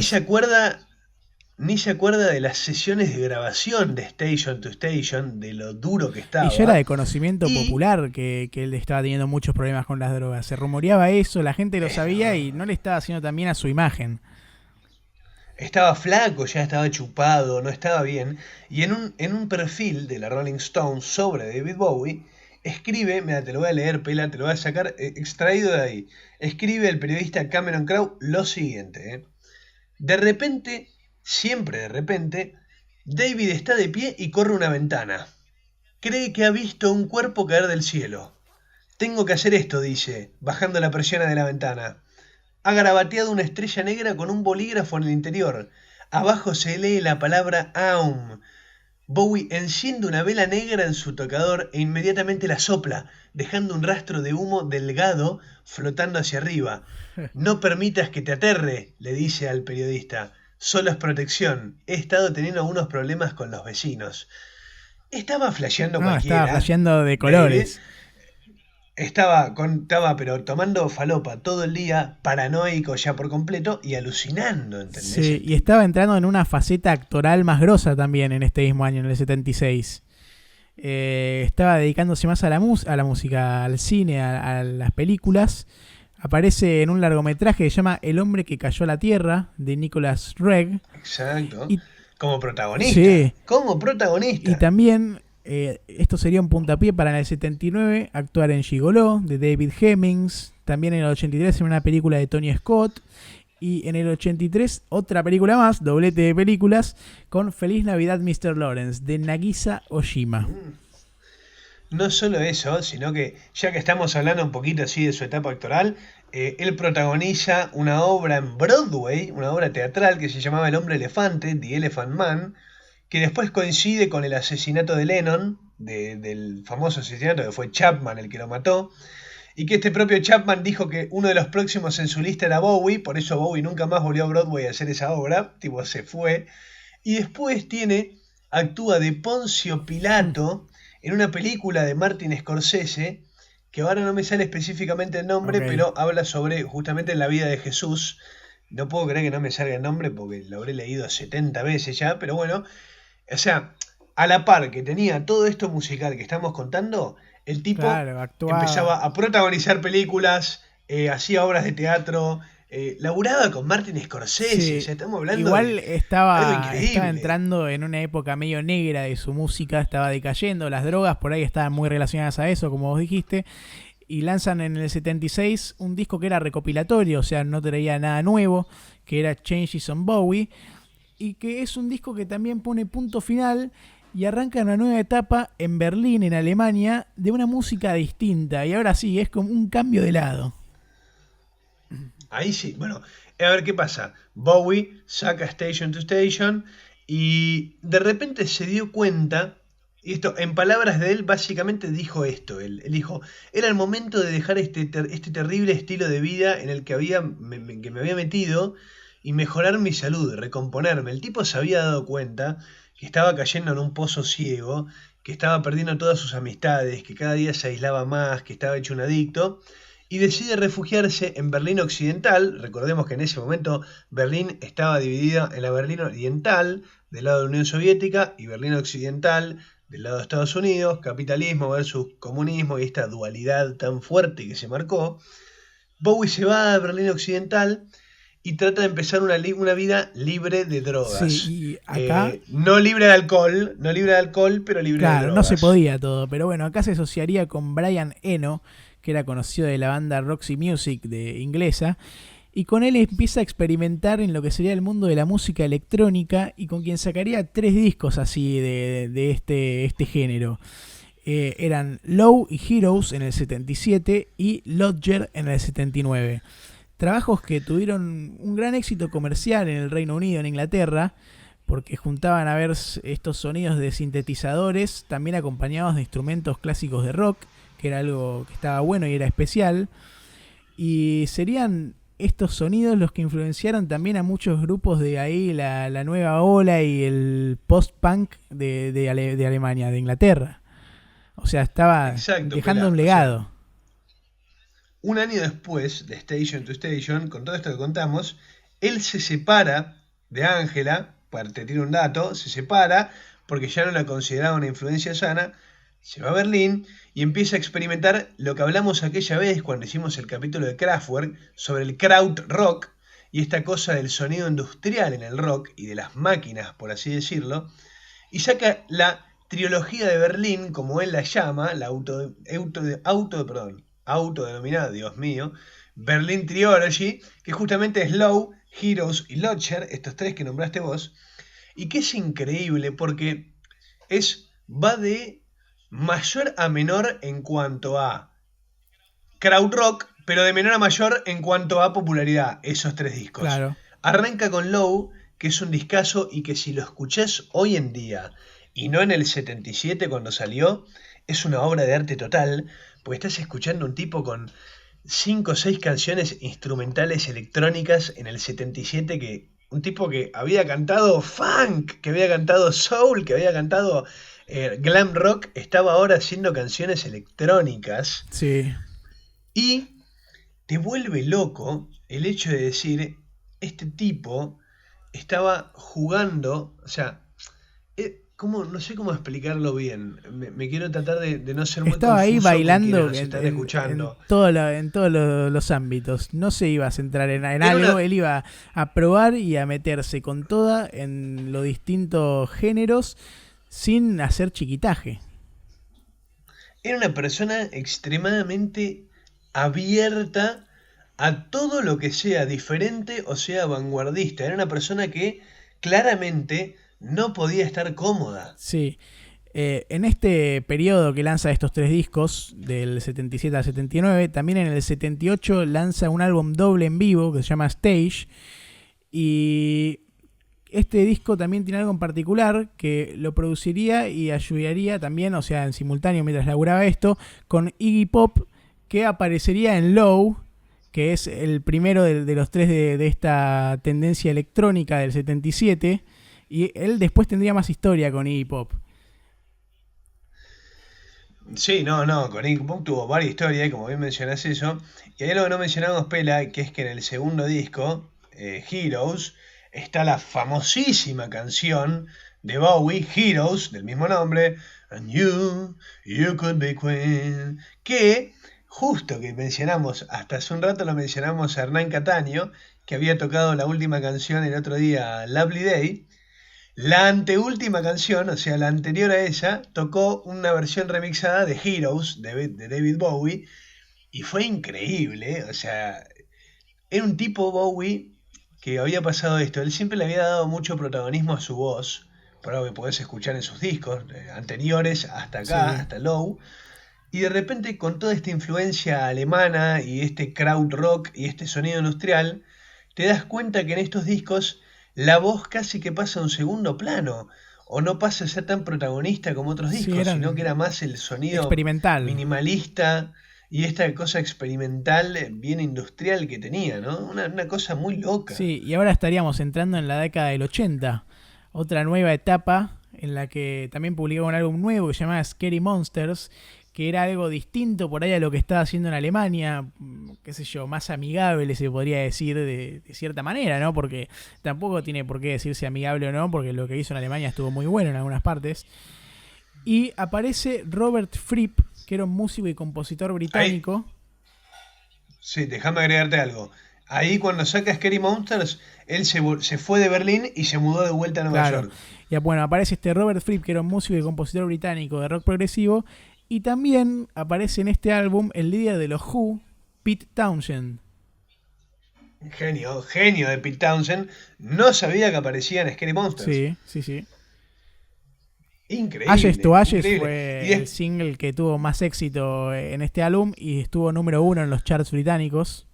ni se acuerda de las sesiones de grabación de Station to Station, de lo duro que estaba. Y ya era de conocimiento popular que él estaba teniendo muchos problemas con las drogas. Se rumoreaba eso, la gente lo sabía y no le estaba haciendo tan bien a su imagen. Estaba flaco, ya estaba chupado, no estaba bien. Y en un perfil de la Rolling Stone sobre David Bowie, escribe, mira, te lo voy a leer, Pela, te lo voy a sacar extraído de ahí. Escribe el periodista Cameron Crowe lo siguiente. De repente, siempre de repente, David está de pie y corre una ventana. Cree que ha visto un cuerpo caer del cielo. Tengo que hacer esto, dice, bajando la persiana de la ventana. Ha garabateado una estrella negra con un bolígrafo en el interior. Abajo se lee la palabra Aum. Bowie enciende una vela negra en su tocador e inmediatamente la sopla, dejando un rastro de humo delgado flotando hacia arriba. No permitas que te aterre, le dice al periodista. Solo es protección. He estado teniendo algunos problemas con los vecinos. Estaba flasheando cualquiera. Estaba flasheando de colores. Estaba pero tomando falopa todo el día, paranoico ya por completo y alucinando, ¿entendés? Sí, y estaba entrando en una faceta actoral más grosa también en este mismo año, en el 76. Estaba dedicándose más a la música, al cine, a las películas. Aparece en un largometraje que se llama El hombre que cayó a la tierra, de Nicholas Roeg. Exacto. Y, como protagonista. Sí. Como protagonista. Y también... esto sería un puntapié para en el 79 actuar en Gigoló, de David Hemmings. También en el 83 en una película de Tony Scott. Y en el 83 otra película más, doblete de películas, con Feliz Navidad Mr. Lawrence, de Nagisa Oshima. No solo eso, sino que ya que estamos hablando un poquito así de su etapa actoral, Él protagoniza una obra en Broadway, una obra teatral que se llamaba El Hombre Elefante, The Elephant Man, que después coincide con el asesinato de Lennon, del famoso asesinato que fue Chapman el que lo mató, y que este propio Chapman dijo que uno de los próximos en su lista era Bowie, por eso Bowie nunca más volvió a Broadway a hacer esa obra, tipo se fue, y después actúa de Poncio Pilato en una película de Martin Scorsese, que ahora no me sale específicamente el nombre, Ok. pero habla sobre justamente la vida de Jesús. No puedo creer que no me salga el nombre porque lo habré leído 70 veces ya, pero bueno, o sea, a la par que tenía todo esto musical que estamos contando, el tipo Claro, actuaba. empezaba a protagonizar películas, hacía obras de teatro, laburaba con Martin Scorsese, o Sí, sea, estamos hablando igual de algo estaba increíble. entrando en una época medio negra de su música, estaba decayendo, las drogas por ahí estaban muy relacionadas a eso, como vos dijiste, y lanzan en el 76 un disco que era recopilatorio, o sea, no traía nada nuevo, que era Changes on Bowie, y que es un disco que también pone punto final y arranca una nueva etapa en Berlín, en Alemania, de una música distinta, y ahora sí, es como un cambio de lado. Ahí sí, bueno, a ver qué pasa. Bowie saca Station to Station y de repente se dio cuenta, y esto en palabras de él básicamente dijo esto, él dijo, era el momento de dejar este terrible estilo de vida en el que, que me había metido y mejorar mi salud, recomponerme. El tipo se había dado cuenta que estaba cayendo en un pozo ciego, que estaba perdiendo todas sus amistades, que cada día se aislaba más, que estaba hecho un adicto y decide refugiarse en Berlín Occidental. Recordemos que en ese momento Berlín estaba dividida en la Berlín Oriental, del lado de la Unión Soviética, y Berlín Occidental, del lado de Estados Unidos, capitalismo versus comunismo y esta dualidad tan fuerte que se marcó. Bowie se va a Berlín Occidental y trata de empezar una vida libre de Sí, drogas. y acá No libre de alcohol, no libre de alcohol, pero libre de claro, no se drogas. podía todo, pero bueno, acá se asociaría con Brian Eno, que era conocido de la banda Roxy Music de inglesa, y con él empieza a experimentar en lo que sería el mundo de la música electrónica y con quien sacaría 3 discos así de este género. Eran Low y Heroes en el 77 y Lodger en el 79. Trabajos que tuvieron un gran éxito comercial en el Reino Unido, en Inglaterra, porque juntaban a ver estos sonidos de sintetizadores, también acompañados de instrumentos clásicos de rock, que era algo que estaba bueno y era especial, y serían estos sonidos los que influenciaron también a muchos grupos de ahí, la nueva ola y el post-punk de Alemania, de Inglaterra. O sea, estaba Exacto, dejando un Pela. O sea, legado. un año después de Station to Station, con todo esto que contamos, él se separa de Ángela, para te tiro un dato, se separa porque ya no la consideraba una influencia sana, se va a Berlín y empieza a experimentar lo que hablamos aquella vez cuando hicimos el capítulo de Kraftwerk sobre el Krautrock y esta cosa del sonido industrial en el rock y de las máquinas, por así decirlo, y saca la trilogía de Berlín, como él la llama, la autodenominada, Dios mío, Berlin Trilogy, que justamente es Low, Heroes y Lodger, estos 3 que nombraste vos, y que es increíble porque va de mayor a menor en cuanto a krautrock, pero de menor a mayor en cuanto a popularidad, esos 3 discos. Claro. Arranca con Low, que es un discazo y que si lo escuchás hoy en día y no en el 77 cuando salió, es una obra de arte total, porque estás escuchando un tipo con 5 o 6 canciones instrumentales electrónicas en el 77 que un tipo que había cantado funk, que había cantado soul, que había cantado glam rock, estaba ahora haciendo canciones electrónicas Sí. y te vuelve loco el hecho de decir, este tipo estaba jugando, o sea, no sé cómo explicarlo bien, me quiero tratar de no ser muy Estaba ahí confuso con quienes bailando nos están escuchando. en todos los ámbitos. No se iba a centrar en Era algo, una, él iba a probar y a meterse con toda en los distintos géneros sin hacer chiquitaje. Era una persona extremadamente abierta a todo lo que sea diferente o sea vanguardista. Era una persona que claramente no podía estar cómoda. Sí. En este periodo que lanza estos 3 discos, del 77 al 79, también en el 78 lanza un álbum doble en vivo que se llama Stage. Y este disco también tiene algo en particular, que lo produciría y ayudaría también, o sea, en simultáneo mientras laburaba esto, con Iggy Pop, que aparecería en Low, que es el primero de los 3 de esta tendencia electrónica del 77. Y él después tendría más historia con Iggy Pop. Sí, no, con Iggy Pop tuvo varias historias, como bien mencionás eso. Y hay algo que no mencionamos, Pela, que es que en el segundo disco, Heroes, está la famosísima canción de Bowie, Heroes, del mismo nombre, And you could be queen, que justo que mencionamos, hasta hace un rato lo mencionamos a Hernán Cataño, que había tocado la última canción el otro día, Lovely Day. La anteúltima canción, o sea, la anterior a esa, tocó una versión remixada de Heroes de David Bowie y fue increíble, o sea, era un tipo Bowie que había pasado esto, él siempre le había dado mucho protagonismo a su voz, por algo que podés escuchar en sus discos anteriores hasta acá, Sí. hasta Low, y de repente con toda esta influencia alemana y este crowd rock y este sonido industrial, te das cuenta que en estos discos la voz casi que pasa a un segundo plano, o no pasa a ser tan protagonista como otros Sí, discos, sino que era eran más el sonido experimental. minimalista y esta cosa experimental, bien industrial que tenía, ¿no? Una cosa muy loca. Sí, y ahora estaríamos entrando en la década del 80, otra nueva etapa en la que también publicó un álbum nuevo que se llamaba Scary Monsters, que era algo distinto por ahí a lo que estaba haciendo en Alemania, qué sé yo, más amigable se podría decir de cierta manera, ¿no? Porque tampoco tiene por qué decirse amigable o no, porque lo que hizo en Alemania estuvo muy bueno en algunas partes. Y aparece Robert Fripp, que era un músico y compositor Ahí, británico. sí, déjame agregarte algo. Ahí cuando saca Scary Monsters, él se fue de Berlín y se mudó de vuelta a Nueva Claro. York. Y bueno, aparece este Robert Fripp, que era un músico y compositor británico de rock progresivo. Y también aparece en este álbum el líder de los Who, Pete Townshend. Genio de Pete Townshend. No sabía que aparecía en Scary Monsters. Sí, sí, sí. Ashes to Increíble, Ashes increíble. fue el single que tuvo más éxito en este álbum y estuvo número 1 en los charts británicos.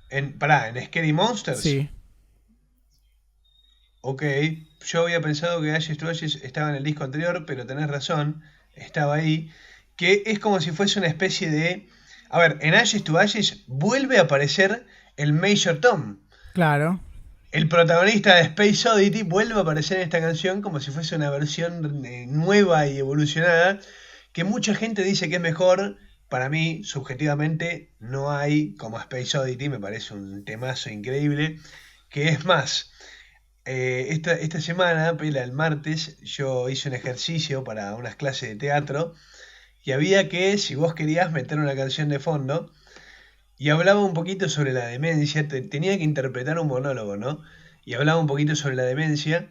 En Scary Monsters. Sí, Ok, yo había pensado que Ashes to Ashes estaba en el disco anterior, pero tenés razón, estaba ahí. Que es como si fuese una especie de... A ver, en Ashes to Ashes vuelve a aparecer el Major Tom. claro. El protagonista de Space Oddity vuelve a aparecer en esta canción como si fuese una versión nueva y evolucionada, que mucha gente dice que es mejor. Para mí, subjetivamente, no hay como Space Oddity, me parece un temazo increíble, que es más. Esta semana, el martes, yo hice un ejercicio para unas clases de teatro y había que, si vos querías, meter una canción de fondo y hablaba un poquito sobre la demencia, tenía que interpretar un monólogo, ¿no? Y hablaba un poquito sobre la demencia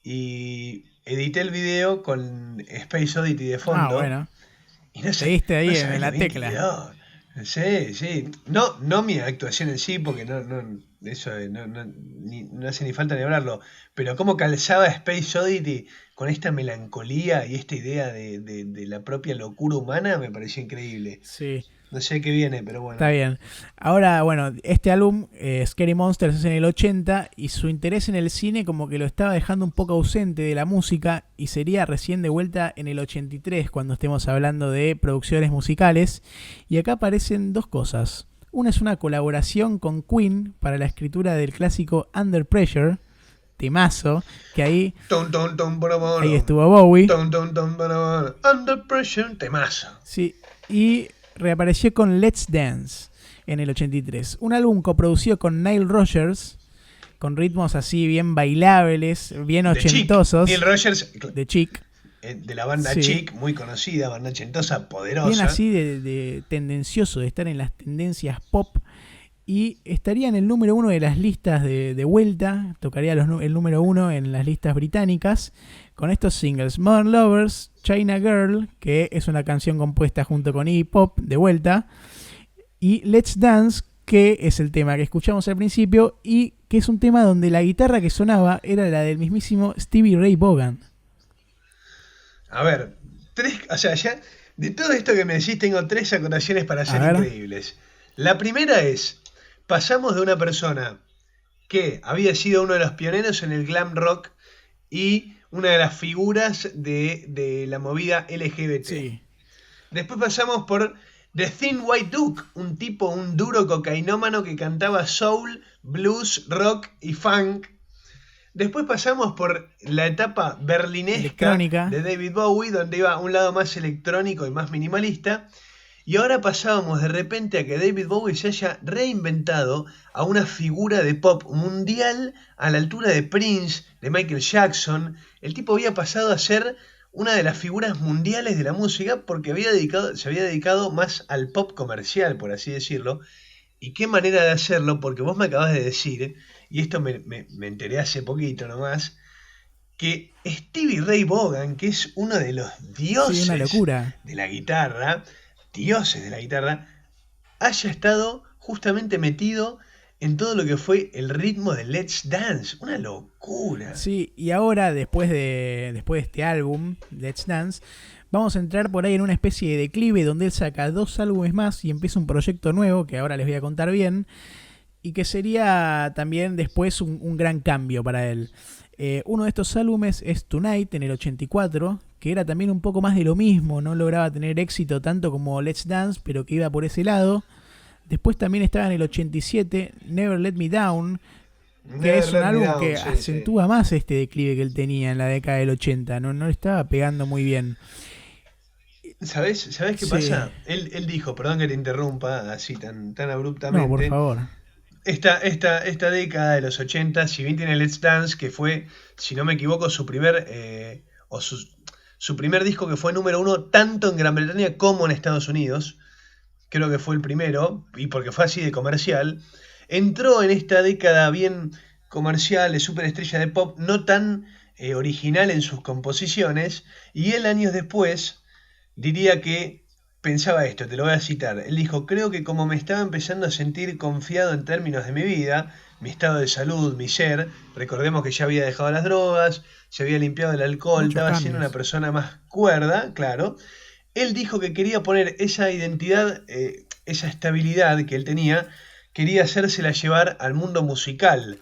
y edité el video con Space Oddity de Ah, fondo bueno. y no, Te diste no ahí sabés en lo la bien que tecla. quedó. Sí, sí. No mi actuación en sí, porque eso no hace ni falta ni hablarlo. Pero cómo calzaba Space Oddity con esta melancolía y esta idea de la propia locura humana, me pareció increíble. Sí. No sé qué viene, pero Está bueno. bien. Ahora, bueno, este álbum, Scary Monsters, es en el 80 y su interés en el cine como que lo estaba dejando un poco ausente de la música y sería recién de vuelta en el 83 cuando estemos hablando de producciones musicales. Y acá aparecen dos cosas. Una es una colaboración con Queen para la escritura del clásico Under Pressure, temazo, que ahí estuvo Bowie. Under Pressure, temazo. Sí, y reapareció con Let's Dance en el 83. Un álbum coproducido con Nile Rodgers, con ritmos así bien bailables, bien De Chic. ochentosos. Neil Rogers, De Chic. de la banda Sí. Chic, muy conocida, banda ochentosa, Bien poderosa. así de tendencioso, de estar en las tendencias pop. Y estaría en el número 1 de las listas de vuelta. Tocaría el número 1 en las listas británicas. Con estos singles: Modern Lovers, China Girl, que es una canción compuesta junto con Iggy Pop, de vuelta. Y Let's Dance, que es el tema que escuchamos al principio. Y que es un tema donde la guitarra que sonaba era la del mismísimo Stevie Ray Vaughan. A ver, o sea, ya de todo esto que me decís tengo 3 acotaciones para A ser ver. increíbles. La primera es, pasamos de una persona que había sido uno de los pioneros en el glam rock y una de las figuras de la movida LGBT. Sí. Después pasamos por The Thin White Duke, un duro cocainómano que cantaba soul, blues, rock y funk. Después pasamos por la etapa berlinesca Electrónica. de David Bowie, donde iba a un lado más electrónico y más minimalista. Y ahora pasábamos de repente a que David Bowie se haya reinventado a una figura de pop mundial a la altura de Prince, de Michael Jackson. El tipo había pasado a ser una de las figuras mundiales de la música porque se había dedicado más al pop comercial, por así decirlo. Y qué manera de hacerlo, porque vos me acabas de decir, y esto me enteré hace poquito nomás, que Stevie Ray Vaughan, que es uno de los Sí, una dioses locura. de la guitarra, haya estado justamente metido en todo lo que fue el ritmo de Let's Dance. Una locura. Sí, y ahora, después de este álbum, Let's Dance, vamos a entrar por ahí en una especie de declive donde él saca 2 álbumes más y empieza un proyecto nuevo que ahora les voy a contar bien y que sería también después un gran cambio para él. Uno de estos álbumes es Tonight en el 84, que era también un poco más de lo mismo, no lograba tener éxito tanto como Let's Dance, pero que iba por ese lado. Después también estaba en el 87 Never Let Me Down, que es un álbum que acentúa más este declive que él tenía en la década del 80, no le estaba pegando muy bien. ¿Sabés qué Sí. pasa? Él dijo, perdón que te interrumpa así tan No, por abruptamente. favor. Esta década de los 80, si bien tiene Let's Dance, que fue, si no me equivoco, su primer disco que fue número 1 tanto en Gran Bretaña como en Estados Unidos, creo que fue el primero, y porque fue así de comercial, entró en esta década bien comercial, de superestrella de pop, no tan original en sus composiciones, y él años después diría que pensaba esto, te lo voy a citar. Él dijo, creo que como me estaba empezando a sentir confiado en términos de mi vida, mi estado de salud, mi ser, recordemos que ya había dejado las drogas, se había limpiado el alcohol, Muchos estaba siendo una cambios. persona más cuerda, claro. Él dijo que quería poner esa identidad, esa estabilidad que él tenía, quería hacérsela llevar al mundo musical.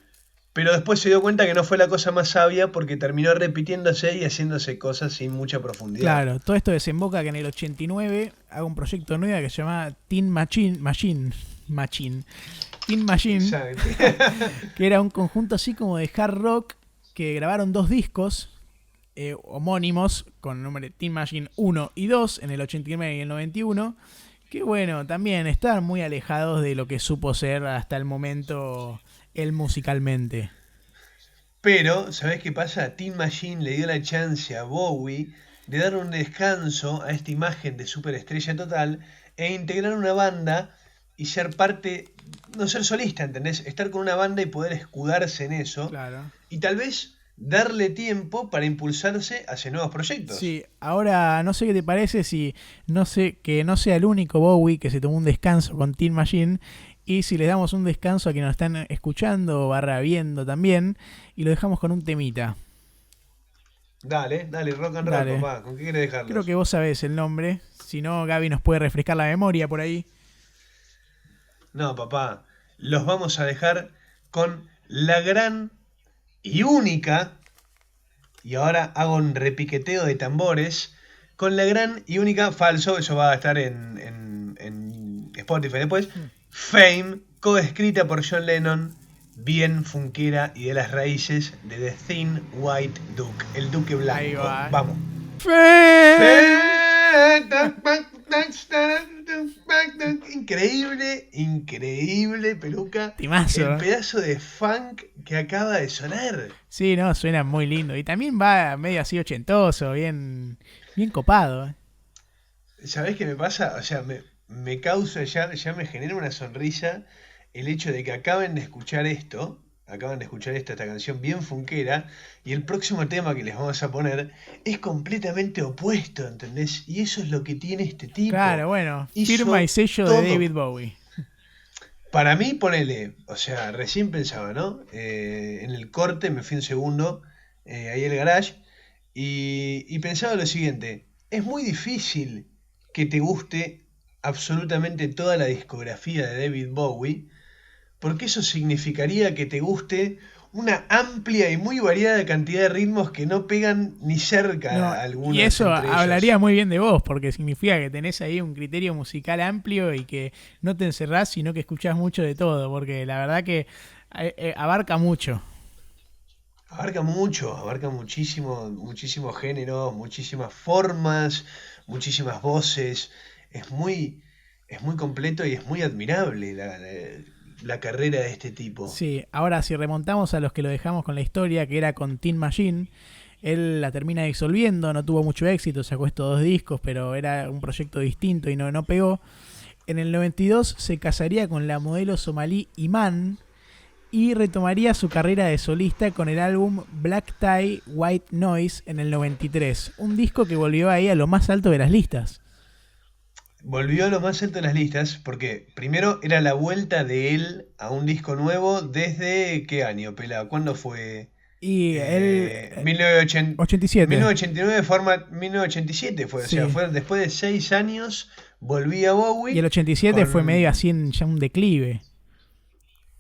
Pero después se dio cuenta que no fue la cosa más sabia porque terminó repitiéndose y haciéndose cosas sin mucha profundidad. Claro, todo esto desemboca que en el 89 hago un proyecto nuevo que se llama Teen Machine, Exacto. que era un conjunto así como de hard rock que grabaron 2 discos homónimos con el nombre Teen Machine 1 y 2 en el 89 y el 91, que bueno, también están muy alejados de lo que supo ser hasta el momento él musicalmente. Pero, ¿sabés qué pasa? Teen Machine le dio la chance a Bowie de dar un descanso a esta imagen de superestrella total e integrar una banda y ser parte, no ser solista, ¿entendés? Estar con una banda y poder escudarse en eso Claro. y tal vez darle tiempo para impulsarse hacia nuevos proyectos. Sí, ahora no sé qué te parece si que no sea el único Bowie que se tomó un descanso con Teen Machine y si les damos un descanso a quienes nos están escuchando / viendo también y lo dejamos con un temita. Dale, rock and roll, Dale. papá. ¿Con qué querés dejarlos? Creo que vos sabés el nombre, si no Gaby nos puede refrescar la memoria por ahí. No, papá. Los vamos a dejar con la gran y única, y ahora hago un repiqueteo de tambores, con la gran y única, falso, eso va a estar en Spotify después, Fame, coescrita por John Lennon, bien funkera y de las raíces de The Thin White Duke, el Duque Blanco. Ahí va. Vamos. Increíble, peluca. Timazo. El pedazo de funk que acaba de sonar. Sí, no, suena muy lindo. Y también va medio así ochentoso, bien copado. ¿Sabés qué me pasa? O sea, me causa, ya me genera una sonrisa el hecho de que acaban de escuchar esta canción bien funkera, y el próximo tema que les vamos a poner es completamente opuesto, ¿entendés? Y eso es lo que tiene este tipo. Claro, bueno, Hizo firma y sello todo. de David Bowie. Para mí, ponele, o sea, recién pensaba, ¿no? En el corte me fui un segundo, ahí al garage, y pensaba lo siguiente, es muy difícil que te guste absolutamente toda la discografía de David Bowie, porque eso significaría que te guste una amplia y muy variada cantidad de ritmos que no pegan ni cerca No, a y algunos eso entre hablaría ellos. muy bien de vos, porque significa que tenés ahí un criterio musical amplio y que no te encerrás, sino que escuchás mucho de todo, porque la verdad que abarca mucho. Abarca mucho, abarca muchísimo, muchísimos géneros, muchísimas formas, muchísimas voces. Es muy, es muy completo y es muy admirable la carrera de este tipo. Sí, ahora si remontamos a los que lo dejamos con la historia, que era con Tin Machine, él la termina disolviendo, no tuvo mucho éxito, sacó estos 2 discos, pero era un proyecto distinto y no pegó. En el 92 se casaría con la modelo somalí Iman y retomaría su carrera de solista con el álbum Black Tie White Noise en el 93, un disco que volvió ahí a lo más alto de las listas. Volvió a lo más alto de las listas porque primero era la vuelta de él a un disco nuevo desde ¿qué año, Pela? ¿Cuándo fue? Y él, 1980, 87, 1989 forma 1987 fue, o sea, sí. fueron después de 6 años volvía Y el Bowie 87 fue medio con. así en ya un declive.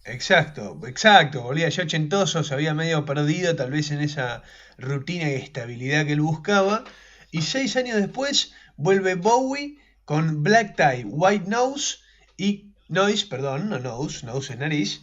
Exacto, exacto, volvía ya ochentoso, se había medio perdido tal vez en esa rutina y estabilidad que él buscaba. Y 6 años después vuelve Bowie con Black Tie, White Nose y Noise, perdón, no Nose, Nose es nariz,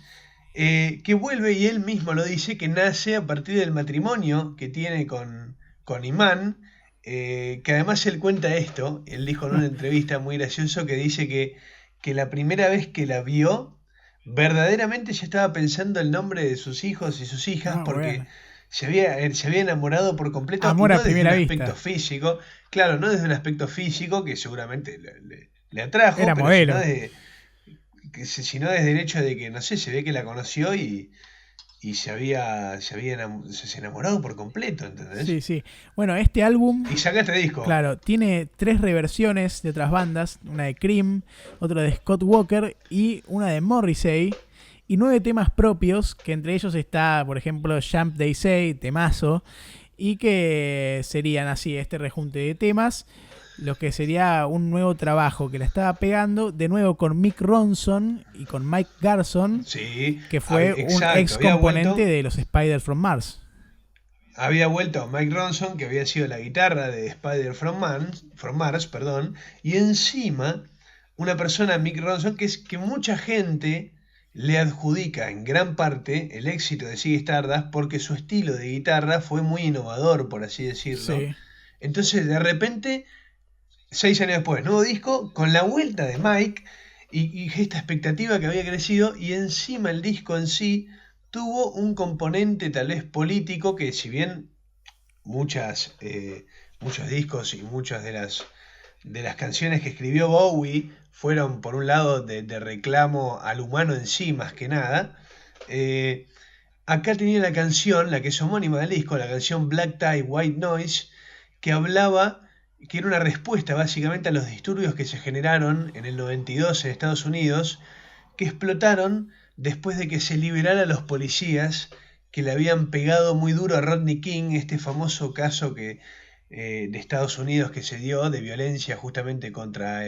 que vuelve y él mismo lo dice que nace a partir del matrimonio que tiene con Iman, que además él cuenta esto, él dijo en una entrevista muy gracioso que dice que la primera vez que la vio, verdaderamente ya estaba pensando el nombre de sus hijos y sus hijas Ah, porque bueno. se había enamorado por completo y Amor a no desde un primera aspecto vista. físico, claro, no desde un aspecto físico que seguramente le atrajo, Era pero sino modelo. sino desde el hecho de que, no sé, se ve que la conoció y se enamorado por completo, ¿entendés? Sí, sí. Bueno, este álbum, Y saca este disco. claro, tiene 3 reversiones de otras bandas. Una de Cream, otra de Scott Walker y una de Morrissey. Y 9 temas propios, que entre ellos está, por ejemplo, Jump They Say, temazo. Y que serían así, este rejunte de temas. Lo que sería un nuevo trabajo que la estaba pegando, de nuevo con Mick Ronson y con Mike Garson, Sí, que fue un exacto, ex componente de los Spider from Mars. había vuelto Mike Ronson, que había sido la guitarra de From Mars, perdón, y encima una persona, Mick Ronson, que mucha gente le adjudica en gran parte el éxito de Ziggy Stardust porque su estilo de guitarra fue muy innovador, por así decirlo. Sí. Entonces, de repente, 6 años después, nuevo disco, con la vuelta de Mike y esta expectativa que había crecido, y encima el disco en sí tuvo un componente tal vez político que si bien muchos discos y muchas de las canciones que escribió Bowie fueron por un lado de reclamo al humano en sí más que nada, eh, acá tenía la canción, la que es homónima del disco, la canción Black Tie White Noise, que hablaba, que era una respuesta básicamente a los disturbios que se generaron en el 92 en Estados Unidos, que explotaron después de que se liberara a los policías que le habían pegado muy duro a Rodney King, este famoso caso de Estados Unidos que se dio de violencia justamente contra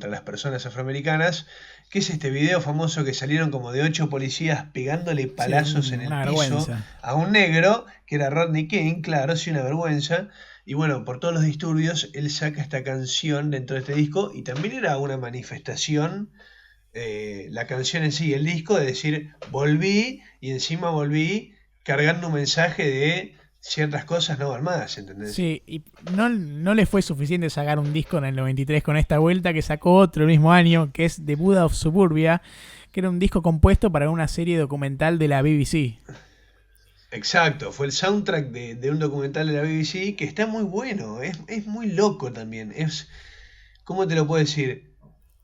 las personas afroamericanas, que es este video famoso que salieron como de 8 policías pegándole Sí, palazos en el una piso vergüenza. a un negro, que era Rodney King, claro, sí, una vergüenza. Y bueno, por todos los disturbios, él saca esta canción dentro de este disco y también era una manifestación, la canción en sí, el disco, de decir, volví y encima volví cargando un mensaje de ciertas cosas no van más, ¿entendés? Sí, y no le fue suficiente sacar un disco en el 93 con esta vuelta, que sacó otro el mismo año, que es The Buddha of Suburbia, que era un disco compuesto para una serie documental de la BBC. Exacto, fue el soundtrack de un documental de la BBC que está muy bueno, es muy loco también, ¿cómo te lo puedo decir?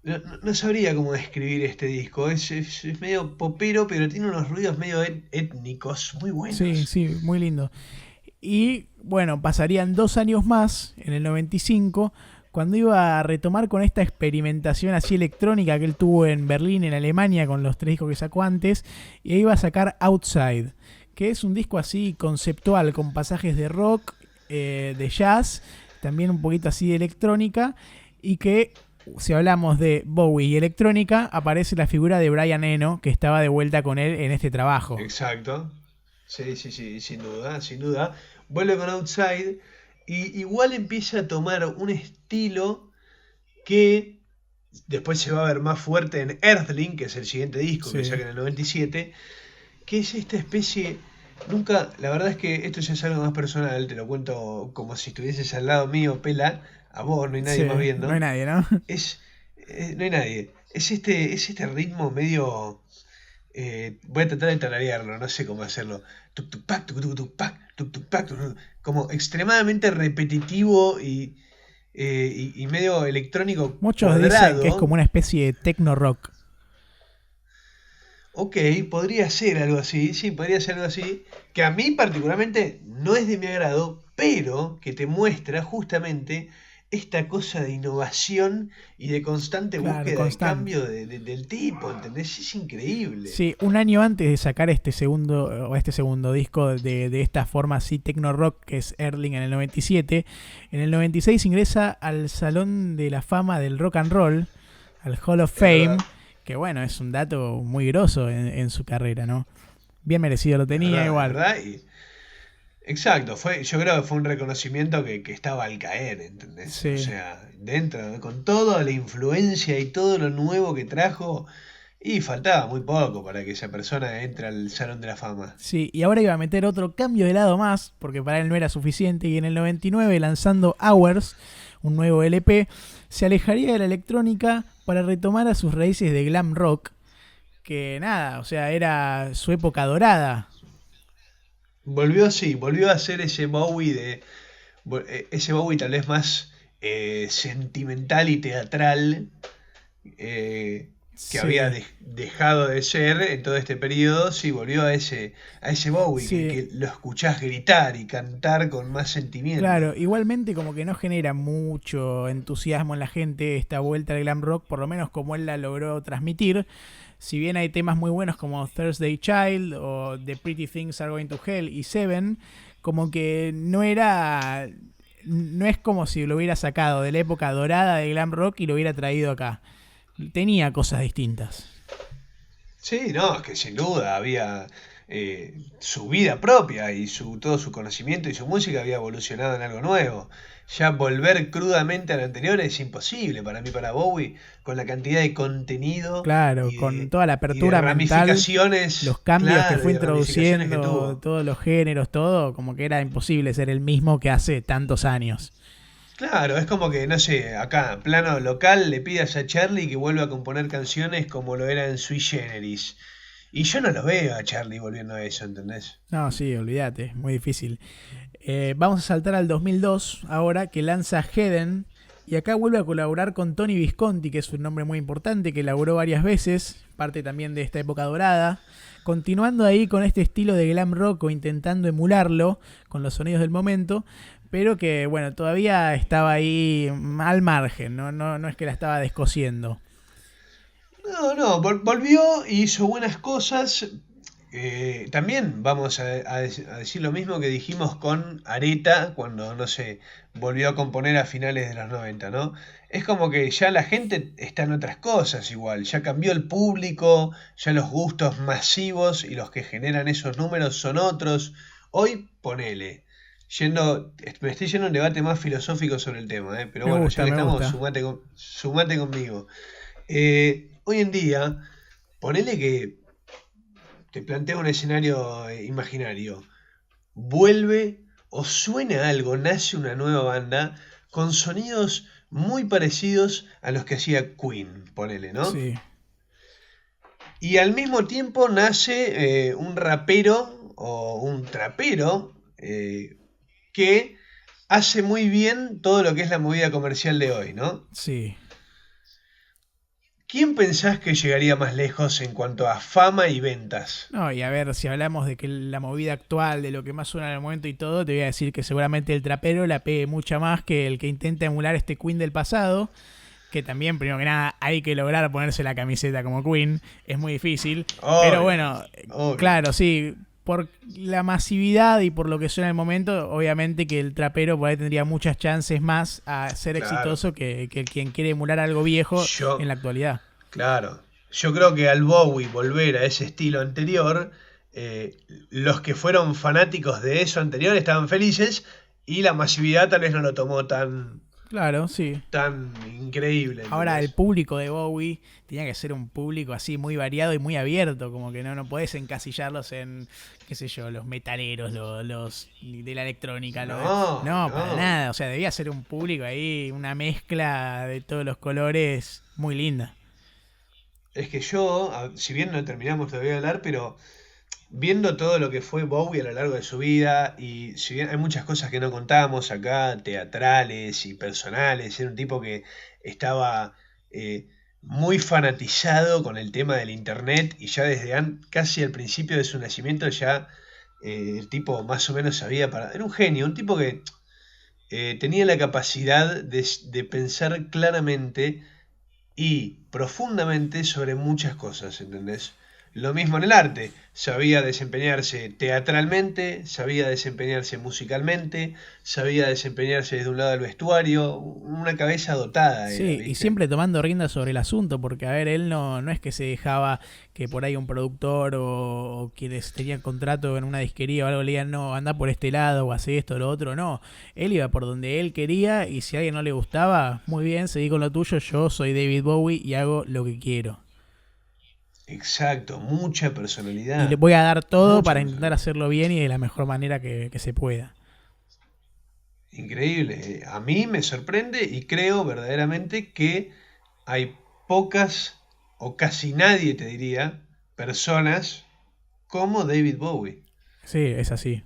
No sabría cómo describir este disco, es medio popero, pero tiene unos ruidos medio étnicos muy Sí, buenos. sí, muy lindo. Y bueno, pasarían 2 años más, en el 95, cuando iba a retomar con esta experimentación así electrónica que él tuvo en Berlín, en Alemania, con los 3 discos que sacó antes, y iba a sacar Outside, que es un disco así conceptual, con pasajes de rock de jazz, también un poquito así de electrónica, y que si hablamos de Bowie y electrónica, aparece la figura de Brian Eno, que estaba de vuelta con él en este trabajo. Exacto. Sí, sí, sí, sin duda, sin duda. Vuelve con Outside y igual empieza a tomar un estilo que después se va a ver más fuerte en Earthling, que es el siguiente disco que Sí. saca en el 97, que es esta especie. Nunca, la verdad es que esto ya es algo más personal, te lo cuento como si estuvieses al lado mío, pela, a vos, no hay nadie Sí, más no hay viendo. nadie, ¿no? Es, no hay nadie. Es este ritmo medio. Voy a tratar de tararearlo, no sé cómo hacerlo. Tuk, tuk, pac, tuk, tuk, tuk, pac, tuk, tuk, pac, tuk, tuk, como extremadamente repetitivo y medio electrónico Muchos dicen que es como cuadrado. una especie de techno rock. Ok, podría ser algo así, sí, podría ser algo así, que a mí particularmente no es de mi agrado, pero que te muestra justamente esta cosa de innovación y de constante Claro, búsqueda de constante. cambio del tipo, ¿entendés? Es increíble. Sí, un año antes de sacar este segundo disco de esta forma así techno rock, que es Erling en el 97, en el 96 ingresa al Salón de la Fama del Rock and Roll, al Hall of Es Fame, verdad, que bueno, es un dato muy grosso en su carrera, ¿no? Bien merecido lo es tenía verdad, es igual. verdad. Exacto, yo creo que fue un reconocimiento que estaba al caer, ¿entendés? O Sí. sea, dentro, con toda la influencia y todo lo nuevo que trajo, y faltaba muy poco para que esa persona entre al Salón de la Fama. Sí, y ahora iba a meter otro cambio de lado más, porque para él no era suficiente, y en el 99, lanzando Hours, un nuevo LP, se alejaría de la electrónica para retomar a sus raíces de glam rock, que nada, o sea, era su época dorada. Volvió así, volvió a ser ese Bowie tal vez más sentimental y teatral, eh, que había Sí, dejado de ser en todo este periodo. Sí, volvió a ese Bowie sí, que lo escuchás gritar y cantar con más claro, sentimiento. igualmente como que no genera mucho entusiasmo en la gente esta vuelta al glam rock, por lo menos como él la logró transmitir. Si bien hay temas muy buenos como Thursday Child o The Pretty Things Are Going to Hell y Seven, como que no es como si lo hubiera sacado de la época dorada de glam rock y lo hubiera traído acá. Tenía cosas distintas. Sí, no, es que sin duda había su vida propia y todo su conocimiento y su música había evolucionado en algo nuevo. Ya volver crudamente a lo anterior es imposible para mí, para Bowie, con la cantidad de contenido Claro, y con de, toda la y de apertura mental, los ramificaciones, cambios que claro, y fue de ramificaciones que introduciendo, tuvo. todos los géneros, todo, como que era imposible ser el mismo que hace tantos años. Claro, es como que, no sé, acá, plano local, le pidas a Charlie que vuelva a componer canciones como lo era en Sui Generis. Y yo no lo veo a Charlie volviendo a eso, ¿entendés? No, sí, olvídate, es muy difícil. Vamos a saltar al 2002 ahora, que lanza Heden. Y acá vuelve a colaborar con Tony Visconti, que es un nombre muy importante, que laburó varias veces, parte también de esta época dorada. Continuando ahí con este estilo de glam rock o intentando emularlo con los sonidos del momento, pero que bueno, todavía estaba ahí al margen, no es que la estaba descosiendo. No, no, volvió y hizo buenas cosas. También vamos a decir lo mismo que dijimos con Areta cuando, no sé, volvió a componer a finales de los 90, ¿no? Es como que ya la gente está en otras cosas igual, ya cambió el público, ya los gustos masivos y los que generan esos números son otros. Hoy, ponele, me estoy yendo a un debate más filosófico sobre el tema, ¿eh? Pero Me bueno, ya gusta, que me estamos, gusta. sumate conmigo. Hoy en día, ponele que te planteo un escenario imaginario. Vuelve o suena algo, nace una nueva banda con sonidos muy parecidos a los que hacía Queen, ponele, ¿no? Sí. Y al mismo tiempo nace un rapero o un trapero que hace muy bien todo lo que es la movida comercial de hoy, ¿no? Sí. ¿Quién pensás que llegaría más lejos en cuanto a fama y ventas? No, y a ver, si hablamos de que la movida actual, de lo que más suena en el momento y todo, te voy a decir que seguramente el trapero la pegue mucha más que el que intenta emular este Queen del pasado, que también, primero que nada, hay que lograr ponerse la camiseta como Queen, es muy difícil, pero Obvio, bueno, obvio. claro, sí, por la masividad y por lo que suena en el momento, obviamente que el trapero por ahí tendría muchas chances más a ser Claro. exitoso que quien quiere emular algo viejo Yo, en la actualidad. claro. Yo creo que al Bowie volver a ese estilo anterior, eh, los que fueron fanáticos de eso anterior estaban felices y la masividad tal vez no lo tomó Claro, sí. tan increíble, Ahora, el ¿entendés? público de Bowie tenía que ser un público así muy variado y muy abierto, como que no podés encasillarlos en, qué sé yo, los metaleros, los de la electrónica. No, No, para no. nada. O sea, debía ser un público ahí, una mezcla de todos los colores muy linda. Es que yo, si bien no terminamos todavía de hablar, pero viendo todo lo que fue Bowie a lo largo de su vida, y si bien hay muchas cosas que no contamos acá, teatrales y personales, era un tipo que estaba eh, muy fanatizado con el tema del internet y ya desde casi al principio de su nacimiento ya el tipo más o menos sabía para... Era un genio, un tipo que tenía la capacidad de pensar claramente y profundamente sobre muchas cosas, ¿entendés? Lo mismo en el arte, sabía desempeñarse teatralmente, sabía desempeñarse musicalmente, sabía desempeñarse desde un lado del vestuario, una cabeza dotada era, Sí, y ¿viste? siempre tomando riendas sobre el asunto, porque a ver, él no es que se dejaba que por ahí un productor o quienes tenían contrato en una disquería o algo le digan, no, anda por este lado o hace esto o lo otro, no. Él iba por donde él quería y si a alguien no le gustaba, muy bien, seguí con lo tuyo, yo soy David Bowie y hago lo que quiero. Exacto, mucha Y le personalidad, voy a dar todo mucha para intentar personalidad. hacerlo bien y de la mejor manera que se pueda. Increíble. A mí me sorprende y creo verdaderamente que hay pocas o casi nadie, te diría, personas como David Bowie. Sí, es así.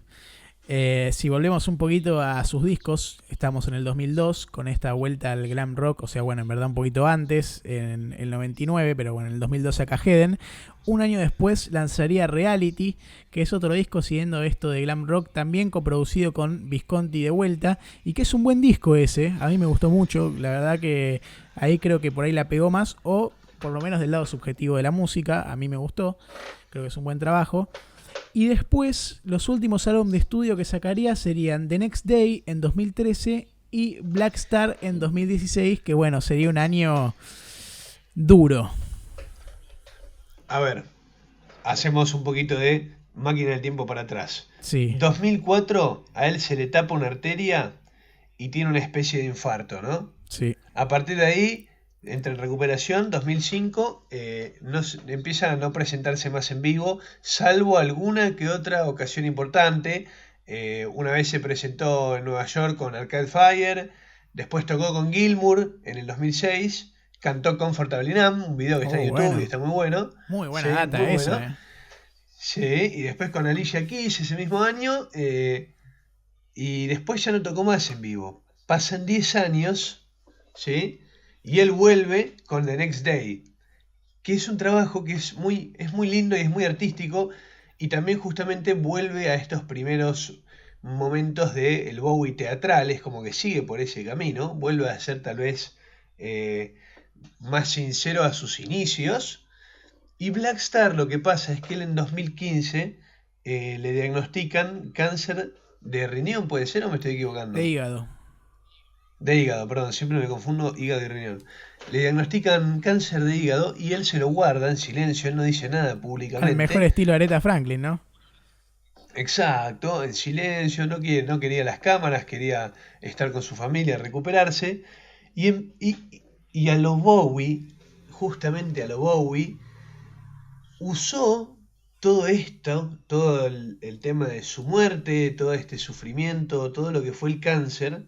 Si volvemos un poquito a sus discos, estamos en el 2002 con esta vuelta al glam rock, o sea, bueno, en verdad un poquito antes, en el 99, pero bueno, en el 2002 saca Heden. Un año después lanzaría Reality, que es otro disco siguiendo esto de glam rock, también coproducido con Visconti de vuelta, y que es un buen disco ese, a mí me gustó mucho, la verdad que ahí creo que por ahí la pegó más, o por lo menos del lado subjetivo de la música, a mí me gustó, creo que es un buen trabajo. Y después, los últimos álbumes de estudio que sacaría serían The Next Day en 2013 y Black Star en 2016, que bueno, sería un año duro. A ver, hacemos un poquito de máquina del tiempo para atrás. Sí, 2004, a él se le tapa una arteria y tiene una especie de infarto, ¿no? sí. A partir de ahí, entra en recuperación. 2005, empieza a no presentarse más en vivo, salvo alguna que otra ocasión importante. Una vez se presentó en Nueva York con Arcade Fire, después tocó con Gilmour en el 2006, cantó Comfortably Numb, un video que está en Oh, YouTube y bueno. está muy bueno. Muy buena Sí, muy data eso, bueno. eh. Sí, y después con Alicia Keys ese mismo año, y después ya no tocó más en vivo. Pasan 10 años, ¿sí? Y él vuelve con The Next Day, que es un trabajo que es muy lindo y es muy artístico, y también justamente vuelve a estos primeros momentos de el Bowie teatral, es como que sigue por ese camino, vuelve a ser tal vez eh, más sincero a sus inicios. Y Black Star, lo que pasa es que él en 2015 le diagnostican cáncer de riñón, ¿puede ser o me estoy De equivocando? hígado. De hígado, perdón, siempre me confundo hígado y riñón. Le diagnostican cáncer de hígado y él se lo guarda en silencio, él no dice nada Al mejor públicamente. estilo Aretha Franklin, ¿no? Exacto, en silencio, no quería las cámaras, quería estar con su familia, recuperarse. Y a lo Bowie, justamente a lo Bowie, usó todo esto, todo el tema de su muerte, todo este sufrimiento, todo lo que fue el cáncer,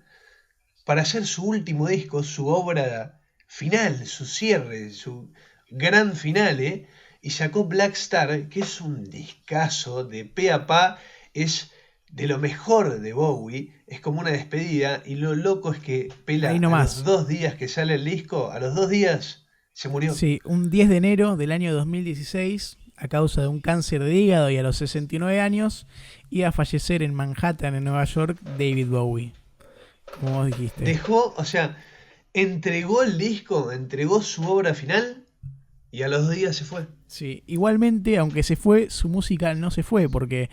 para hacer su último disco, su obra final, su cierre, su gran finale, y sacó Black Star, que es un discazo de pe a pa, es de lo mejor de Bowie, es como una despedida, y lo loco es que Pela, Ahí a los nomás. 2 días que sale el disco, a los 2 días se murió. Sí, un 10 de enero del año 2016, a causa de un cáncer de hígado y a los 69 años, iba a fallecer en Manhattan, en Nueva York, David Bowie, como vos dijiste. Dejó, o sea, entregó el disco, entregó su obra final, y a los 2 días se fue. Sí, igualmente, aunque se fue, su música no se fue, porque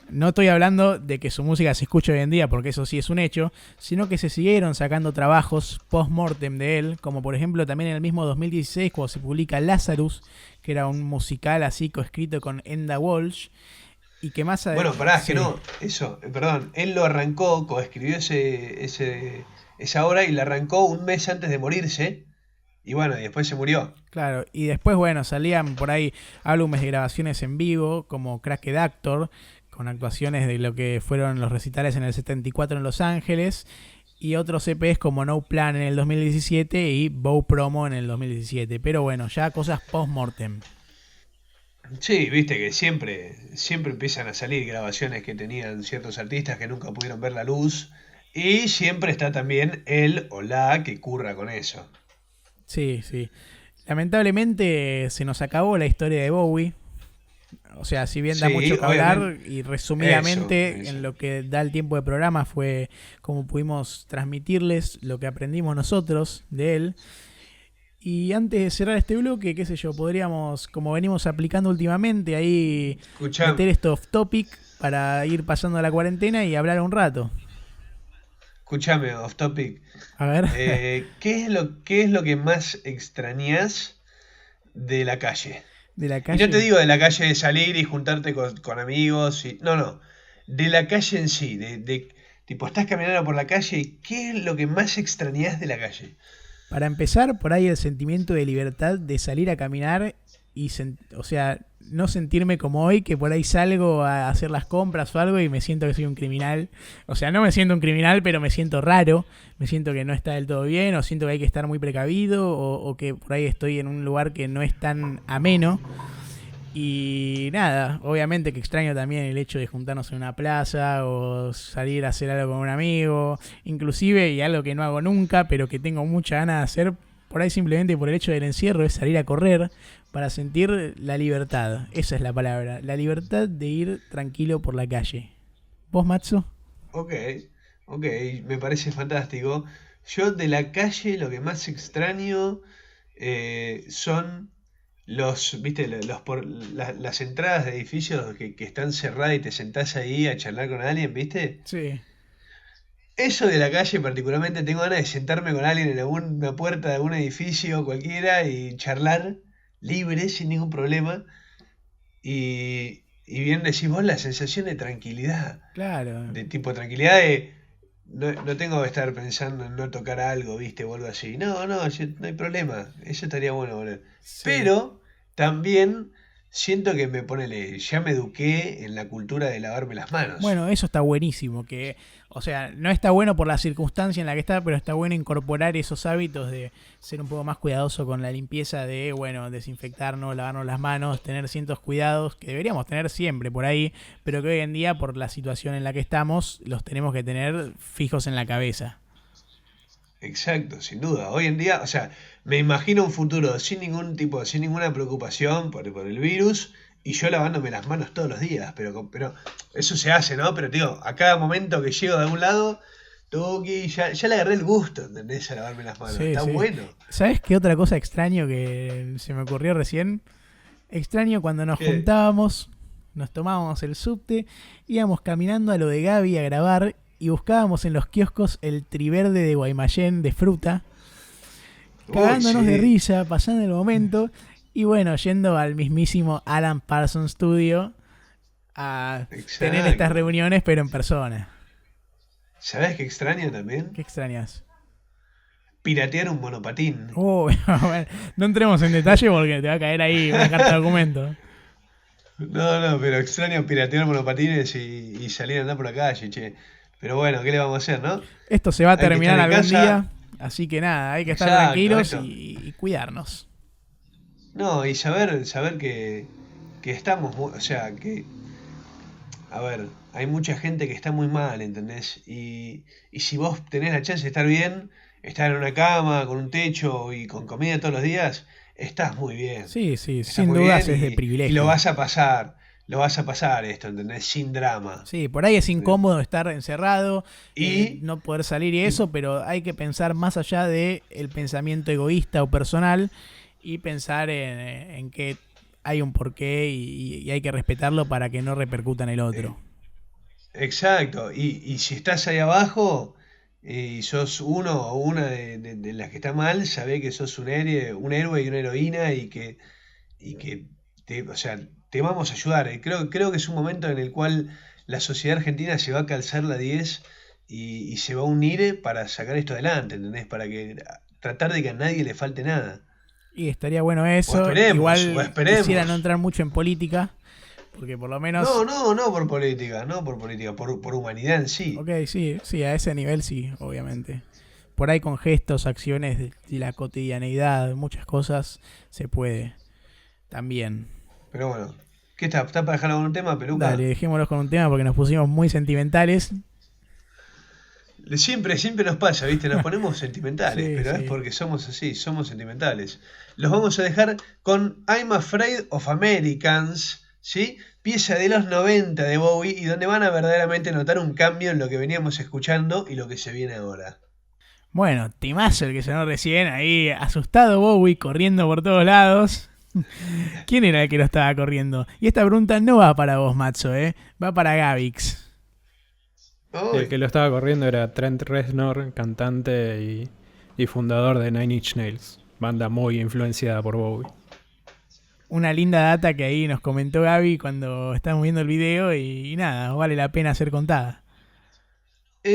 no estoy hablando de que su música se escuche hoy en día, porque eso sí es un hecho, sino que se siguieron sacando trabajos post-mortem de él, como por ejemplo también en el mismo 2016 cuando se publica Lazarus, que era un musical así coescrito con Enda Walsh, y que más Bueno, pará, es sí, que no, perdón, él lo arrancó, coescribió esa obra y la arrancó un mes antes de morirse, y bueno, y después se murió. claro, y después bueno, salían por ahí álbumes de grabaciones en vivo, como Cracked Actor, con actuaciones de lo que fueron los recitales en el 74 en Los Ángeles, y otros EPs como No Plan en el 2017 y Bow Promo en el 2017. Pero bueno, ya cosas post-mortem. Sí, viste que siempre empiezan a salir grabaciones que tenían ciertos artistas que nunca pudieron ver la luz, y siempre está también él o la que curra con eso. Sí, sí. Lamentablemente se nos acabó la historia de Bowie. O sea, si bien da Sí, mucho que hablar, obviamente. y Eso, resumidamente eso. en lo que da el tiempo de programa fue como pudimos transmitirles lo que aprendimos nosotros de él. Y antes de cerrar este bloque, qué sé yo, podríamos, como venimos aplicando últimamente, ahí Escuchá, meter esto off topic para ir pasando la cuarentena y hablar un rato. escuchame, off topic. A ver, ¿Qué es lo que más extrañas de la calle? de la Y no te calle. digo de la calle de salir y juntarte con amigos, no, no, de la calle en sí, tipo, estás caminando por la calle y ¿qué es lo que más extrañas de la calle? Para empezar, por ahí el sentimiento de libertad de salir a caminar y, o sea, no sentirme como hoy, que por ahí salgo a hacer las compras o algo y me siento que soy un criminal. O sea, no me siento un criminal, pero me siento raro, me siento que no está del todo bien, o siento que hay que estar muy precavido, o que por ahí estoy en un lugar que no es tan ameno. Y nada, obviamente que extraño también el hecho de juntarnos en una plaza o salir a hacer algo con un amigo, inclusive, y algo que no hago nunca, pero que tengo mucha ganas de hacer, por ahí simplemente por el hecho del encierro, es salir a correr para sentir la libertad. Esa es la palabra, la libertad de ir tranquilo por la calle. ¿Vos, Matsu? Ok, ok, me parece fantástico. Yo de la calle lo que más extraño son viste, las entradas de edificios que están cerradas y te sentás ahí a charlar con alguien, ¿viste? Sí. Eso de la calle particularmente tengo ganas de sentarme con alguien en alguna puerta de algún edificio cualquiera y charlar libre, sin ningún problema. Y bien decís vos la sensación de tranquilidad, Claro. de tipo tranquilidad de no tengo que estar pensando en no tocar algo, ¿viste? O algo así. No, no, no hay problema. Eso estaría bueno, boludo. Sí. Pero también siento que ya me eduqué en la cultura de lavarme las manos. Bueno, eso está buenísimo, que, o sea, no está bueno por la circunstancia en la que está, pero está bueno incorporar esos hábitos de ser un poco más cuidadoso con la limpieza, de, bueno, desinfectarnos, lavarnos las manos, tener ciertos cuidados que deberíamos tener siempre por ahí, pero que hoy en día, por la situación en la que estamos, los tenemos que tener fijos en la cabeza. Exacto, sin duda. Hoy en día, o sea, me imagino un futuro sin ninguna preocupación por el virus y yo lavándome las manos todos los días, pero eso se hace, ¿no? Pero digo, a cada momento que llego de algún lado, toqui, ya le agarré el gusto, ¿entendés? A lavarme las manos. Sí, Está sí. bueno. ¿Sabes qué otra cosa extraño que se me ocurrió recién? Extraño cuando nos ¿Qué? juntábamos, nos tomábamos el subte, íbamos caminando a lo de Gaby a grabar y buscábamos en los kioscos el triverde de Guaymallén de fruta, Uy, cagándonos de sí. risa, pasando el momento, y bueno, yendo al mismísimo Alan Parsons Studio a tener estas Exacto. reuniones, pero en persona. ¿Sabés qué extraño también? ¿Qué extrañas? Piratear un monopatín. Bueno, no entremos en detalle porque te va a caer ahí una carta de documento. No, no, pero extraño piratear monopatines y salir a andar por la calle, che. Pero bueno, ¿qué le vamos a hacer, no? Esto se va a Hay que estar terminar en algún casa. día, así que nada, hay que estar Exacto, tranquilos esto. y cuidarnos. No, y saber que estamos, o sea, a ver, hay mucha gente que está muy mal, ¿entendés? Y si vos tenés la chance de estar bien, estar en una cama, con un techo y con comida todos los días, estás muy bien. Sí, sí, Estás sin muy dudas bien es de y privilegio. lo vas a pasar esto, ¿entendés? Sin drama. Sí, por ahí es incómodo estar encerrado, Y, no poder salir y y eso, pero hay que pensar más allá de el pensamiento egoísta o personal y pensar en que hay un porqué y hay que respetarlo para que no repercuta en el otro. Exacto, y si estás ahí abajo y sos uno o una de las que está mal, sabé que sos un héroe y una heroína y que o sea, te vamos a ayudar. Creo que es un momento en el cual la sociedad argentina se va a calzar la 10 y se va a unir para sacar esto adelante, ¿entendés? Para que tratar de que a nadie le falte nada. Y estaría bueno O eso. esperemos, o Igual esperemos. quisiera no entrar mucho en política, porque por lo menos... No por política, no por política, por humanidad en sí. Ok, sí, a ese nivel sí, obviamente. Por ahí con gestos, acciones de la cotidianeidad, muchas cosas se puede también. Pero bueno, ¿qué está? ¿Está para dejar algún tema, Peluca? Dale, dejémoslos con un tema porque nos pusimos muy sentimentales. Siempre nos pasa, ¿viste? Nos ponemos sentimentales, Sí, pero es sí. porque somos así, somos sentimentales. Los vamos a dejar con I'm Afraid of Americans, ¿sí? Pieza de los 90 de Bowie y donde van a verdaderamente notar un cambio en lo que veníamos escuchando y lo que se viene ahora. Bueno, timazo el que sonó recién, ahí asustado Bowie corriendo por todos lados. ¿Quién era el que lo estaba corriendo? Y esta pregunta no va para vos, Matzo, va para Gavix. El que lo estaba corriendo era Trent Reznor, cantante y fundador de Nine Inch Nails, banda muy influenciada por Bowie. Una linda data que ahí nos comentó Gaby cuando estábamos viendo el video y nada, vale la pena ser contada.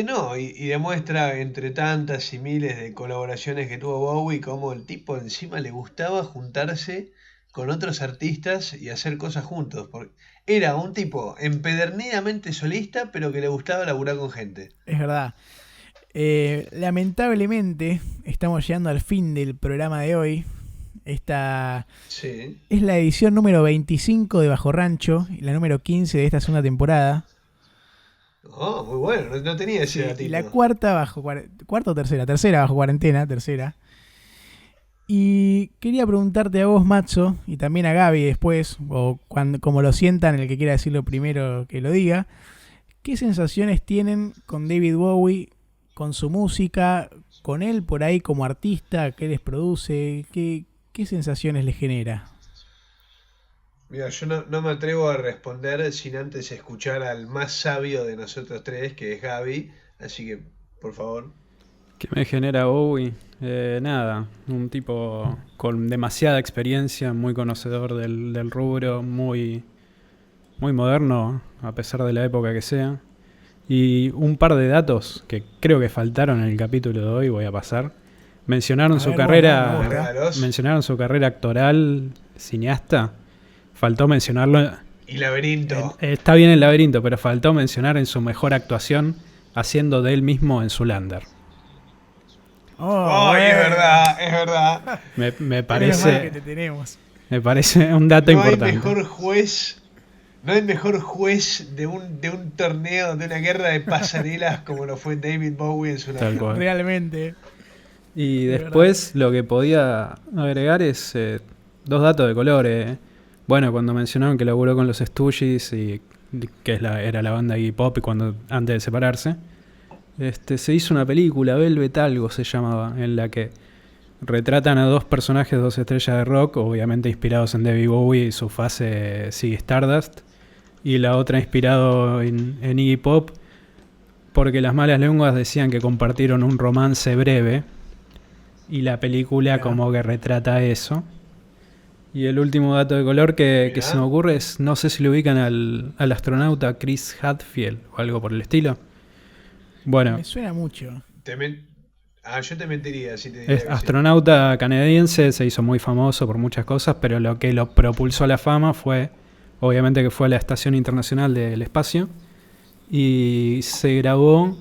No, y demuestra entre tantas y miles de colaboraciones que tuvo Bowie cómo el tipo encima le gustaba juntarse con otros artistas y hacer cosas juntos. Porque era un tipo empedernidamente solista, pero que le gustaba laburar con gente. Es verdad. Lamentablemente estamos llegando al fin del programa de hoy. Esta Sí. es la edición número 25 de Bajo Rancho y la número 15 de esta segunda temporada. Oh, muy bueno, no tenía ese Sí, y datito. la cuarta o tercera bajo cuarentena, tercera. Y quería preguntarte a vos, Matzo, y también a Gaby después, o como lo sientan, el que quiera decirlo primero que lo diga, ¿qué sensaciones tienen con David Bowie, con su música, con él por ahí como artista, qué les produce, qué sensaciones les genera? Mira, yo no me atrevo a responder sin antes escuchar al más sabio de nosotros tres, que es Gaby. Así que, por favor. ¿Qué me genera Bowie? Nada, un tipo con demasiada experiencia, muy conocedor del rubro, muy moderno, a pesar de la época que sea. Y un par de datos que creo que faltaron en el capítulo de hoy, voy a pasar. Mencionaron A su ver, carrera, bueno, Regalos mencionaron su carrera actoral, cineasta. Faltó mencionarlo. y laberinto. Está bien el laberinto, pero faltó mencionar en su mejor actuación haciendo de él mismo en Zoolander. Oh, es verdad. Me Menos mal que parece, te tenemos. me parece un dato No hay importante. mejor juez. No hay mejor juez de un torneo, de una guerra de pasarelas como lo fue David Bowie en su Tal cual. Realmente. Y De después lo que podía agregar es dos datos de color. Bueno, cuando mencionaron que laburó con los Stooges y que era la banda Iggy Pop antes de separarse, se hizo una película, Velvet algo se llamaba, en la que retratan a dos personajes, dos estrellas de rock, obviamente inspirados en David Bowie y su fase Ziggy Stardust, y la otra inspirado en Iggy Pop, porque las malas lenguas decían que compartieron un romance breve, y la película Mirá. como que retrata eso. Y el último dato de color que Mirá. se me ocurre es, no sé si lo ubican al astronauta Chris Hadfield o algo por el estilo. Bueno, Me suena mucho. Yo te mentiría si te diría es que sí. astronauta canadiense, se hizo muy famoso por muchas cosas, pero lo que lo propulsó a la fama fue, obviamente que fue a la Estación Internacional del Espacio, y se grabó,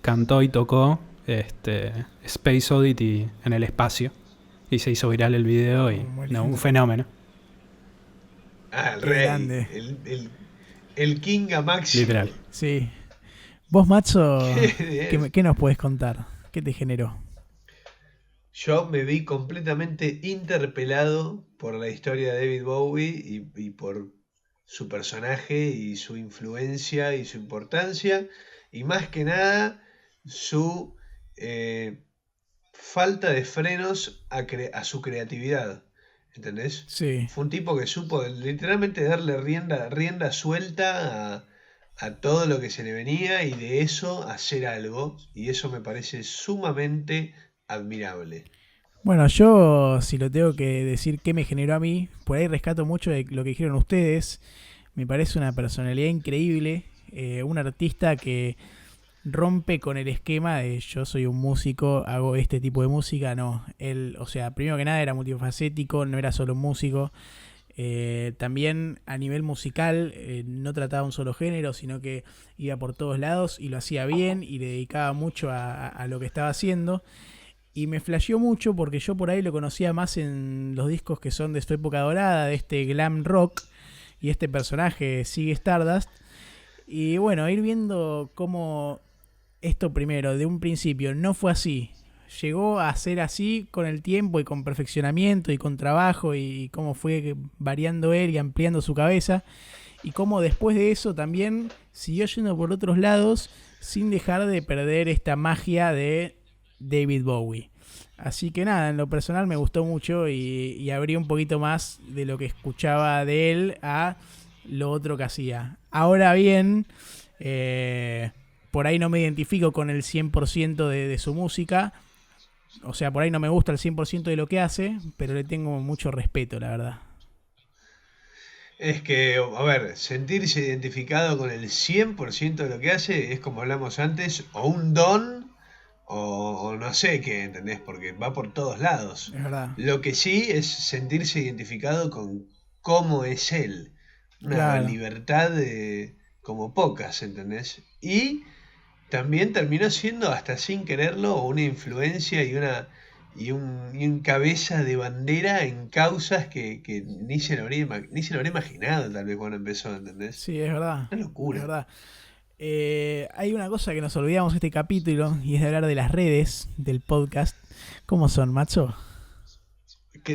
cantó y tocó Space Oddity en el espacio, y se hizo viral el video y Muy no, lindo. un fenómeno, El Qué rey. grande. El King a Maxi. literal. Sí. Vos, Matzo, Qué ¿qué nos puedes contar? ¿Qué te generó? Yo me vi completamente interpelado por la historia de David Bowie y por su personaje y su influencia y su importancia y más que nada su falta de frenos a su creatividad. ¿entendés? Sí. Fue un tipo que supo literalmente darle rienda suelta a todo lo que se le venía y de eso hacer algo. Y eso me parece sumamente admirable. Bueno, yo si lo tengo que decir qué me generó a mí, por ahí rescato mucho de lo que dijeron ustedes. Me parece una personalidad increíble, un artista que rompe con el esquema de yo soy un músico, hago este tipo de música. No, él, o sea, primero que nada era multifacético, no era solo un músico. También a nivel musical no trataba un solo género, sino que iba por todos lados y lo hacía bien y le dedicaba mucho a lo que estaba haciendo. Y me flasheó mucho porque yo por ahí lo conocía más en los discos que son de su época dorada, de este glam rock y este personaje Ziggy Stardust. Y bueno, ir viendo cómo esto primero, de un principio, no fue así. Llegó a ser así con el tiempo y con perfeccionamiento y con trabajo y cómo fue variando él y ampliando su cabeza. Y cómo después de eso también siguió yendo por otros lados sin dejar de perder esta magia de David Bowie. Así que nada, en lo personal me gustó mucho y abrí un poquito más de lo que escuchaba de él a lo otro que hacía. Ahora bien, por ahí no me identifico con el 100% de su música. O sea, por ahí no me gusta el 100% de lo que hace, pero le tengo mucho respeto, la verdad. Es que, a ver, sentirse identificado con el 100% de lo que hace es como hablamos antes, o un don, o no sé qué, ¿entendés? Porque va por todos lados. Es verdad. Lo que sí es sentirse identificado con cómo es él. Una Claro. libertad como pocas, ¿entendés? Y también terminó siendo, hasta sin quererlo, una influencia y un cabeza de bandera en causas que ni se lo habría imaginado tal vez cuando empezó, ¿entendés? Sí, es verdad. Una Es locura. verdad. Hay una cosa que nos olvidamos este capítulo y es de hablar de las redes del podcast. ¿Cómo son, macho?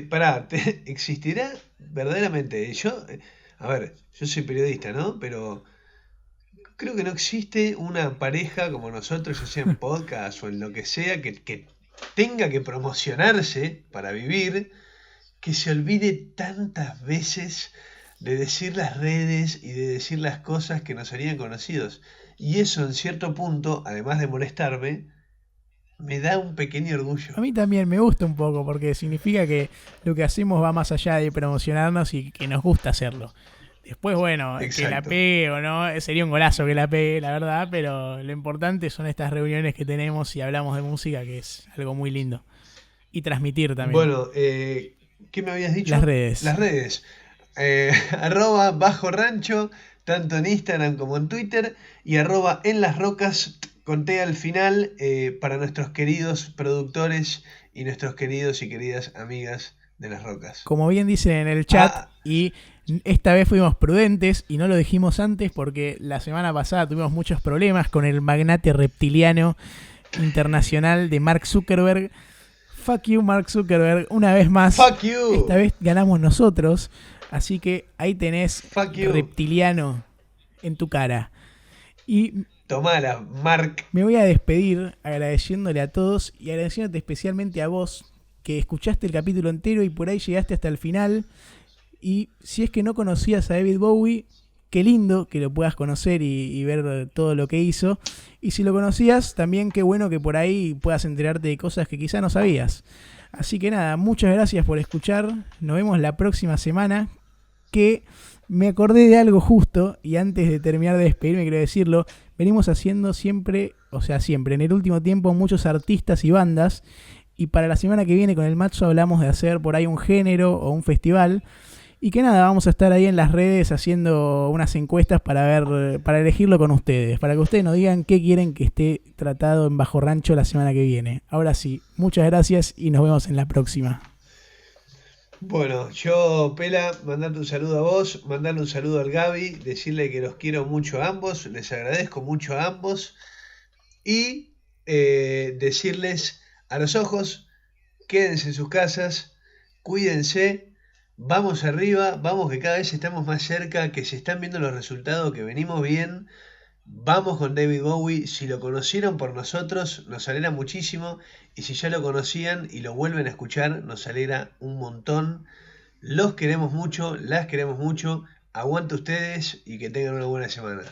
Pará, ¿existirá verdaderamente? A ver, yo soy periodista, ¿no? Pero creo que no existe una pareja como nosotros, ya sea en podcast o en lo que sea, que tenga que promocionarse para vivir, que se olvide tantas veces de decir las redes y de decir las cosas que nos harían conocidos. Y eso en cierto punto, además de molestarme, me da un pequeño orgullo. A mí también me gusta un poco porque significa que lo que hacemos va más allá de promocionarnos y que nos gusta hacerlo. Después, bueno, que la Exacto. pegue o no, sería un golazo que la pegue, la verdad, pero lo importante son estas reuniones que tenemos y hablamos de música, que es algo muy lindo. Y transmitir también. Bueno, ¿qué me habías Las dicho? redes. Las redes. Arroba bajo rancho, tanto en Instagram como en Twitter, y arroba en las rocas, con T al final, para nuestros queridos productores y nuestros queridos y queridas amigas de las rocas. Como bien dicen en el chat, Ah, y esta vez fuimos prudentes y no lo dijimos antes porque la semana pasada tuvimos muchos problemas con el magnate reptiliano internacional de Mark Zuckerberg. Fuck you, Mark Zuckerberg. Una vez más, fuck you. esta vez ganamos nosotros. Así que ahí tenés Fuck you. reptiliano en tu cara. Y Tomala, Mark. me voy a despedir agradeciéndole a todos y agradeciéndote especialmente a vos que escuchaste el capítulo entero y por ahí llegaste hasta el final. Y si es que no conocías a David Bowie, qué lindo que lo puedas conocer y ver todo lo que hizo. Y si lo conocías, también qué bueno que por ahí puedas enterarte de cosas que quizá no sabías. Así que nada, muchas gracias por escuchar. Nos vemos la próxima semana. Que me acordé de algo justo y antes de terminar de despedirme quiero decirlo. Venimos haciendo siempre, en el último tiempo, muchos artistas y bandas. Y para la semana que viene con el Macho hablamos de hacer por ahí un género o un festival. Y que nada, vamos a estar ahí en las redes haciendo unas encuestas para elegirlo con ustedes. Para que ustedes nos digan qué quieren que esté tratado en Bajo Rancho la semana que viene. Ahora sí, muchas gracias y nos vemos en la próxima. Bueno, yo, Pela, mandarte un saludo a vos, mandarle un saludo al Gaby, decirle que los quiero mucho a ambos, les agradezco mucho a ambos y decirles a los ojos, quédense en sus casas, cuídense, vamos arriba, vamos que cada vez estamos más cerca, que se están viendo los resultados, que venimos bien. Vamos con David Bowie, si lo conocieron por nosotros nos alegra muchísimo y si ya lo conocían y lo vuelven a escuchar nos alegra un montón. Los queremos mucho, las queremos mucho. Aguante ustedes y que tengan una buena semana.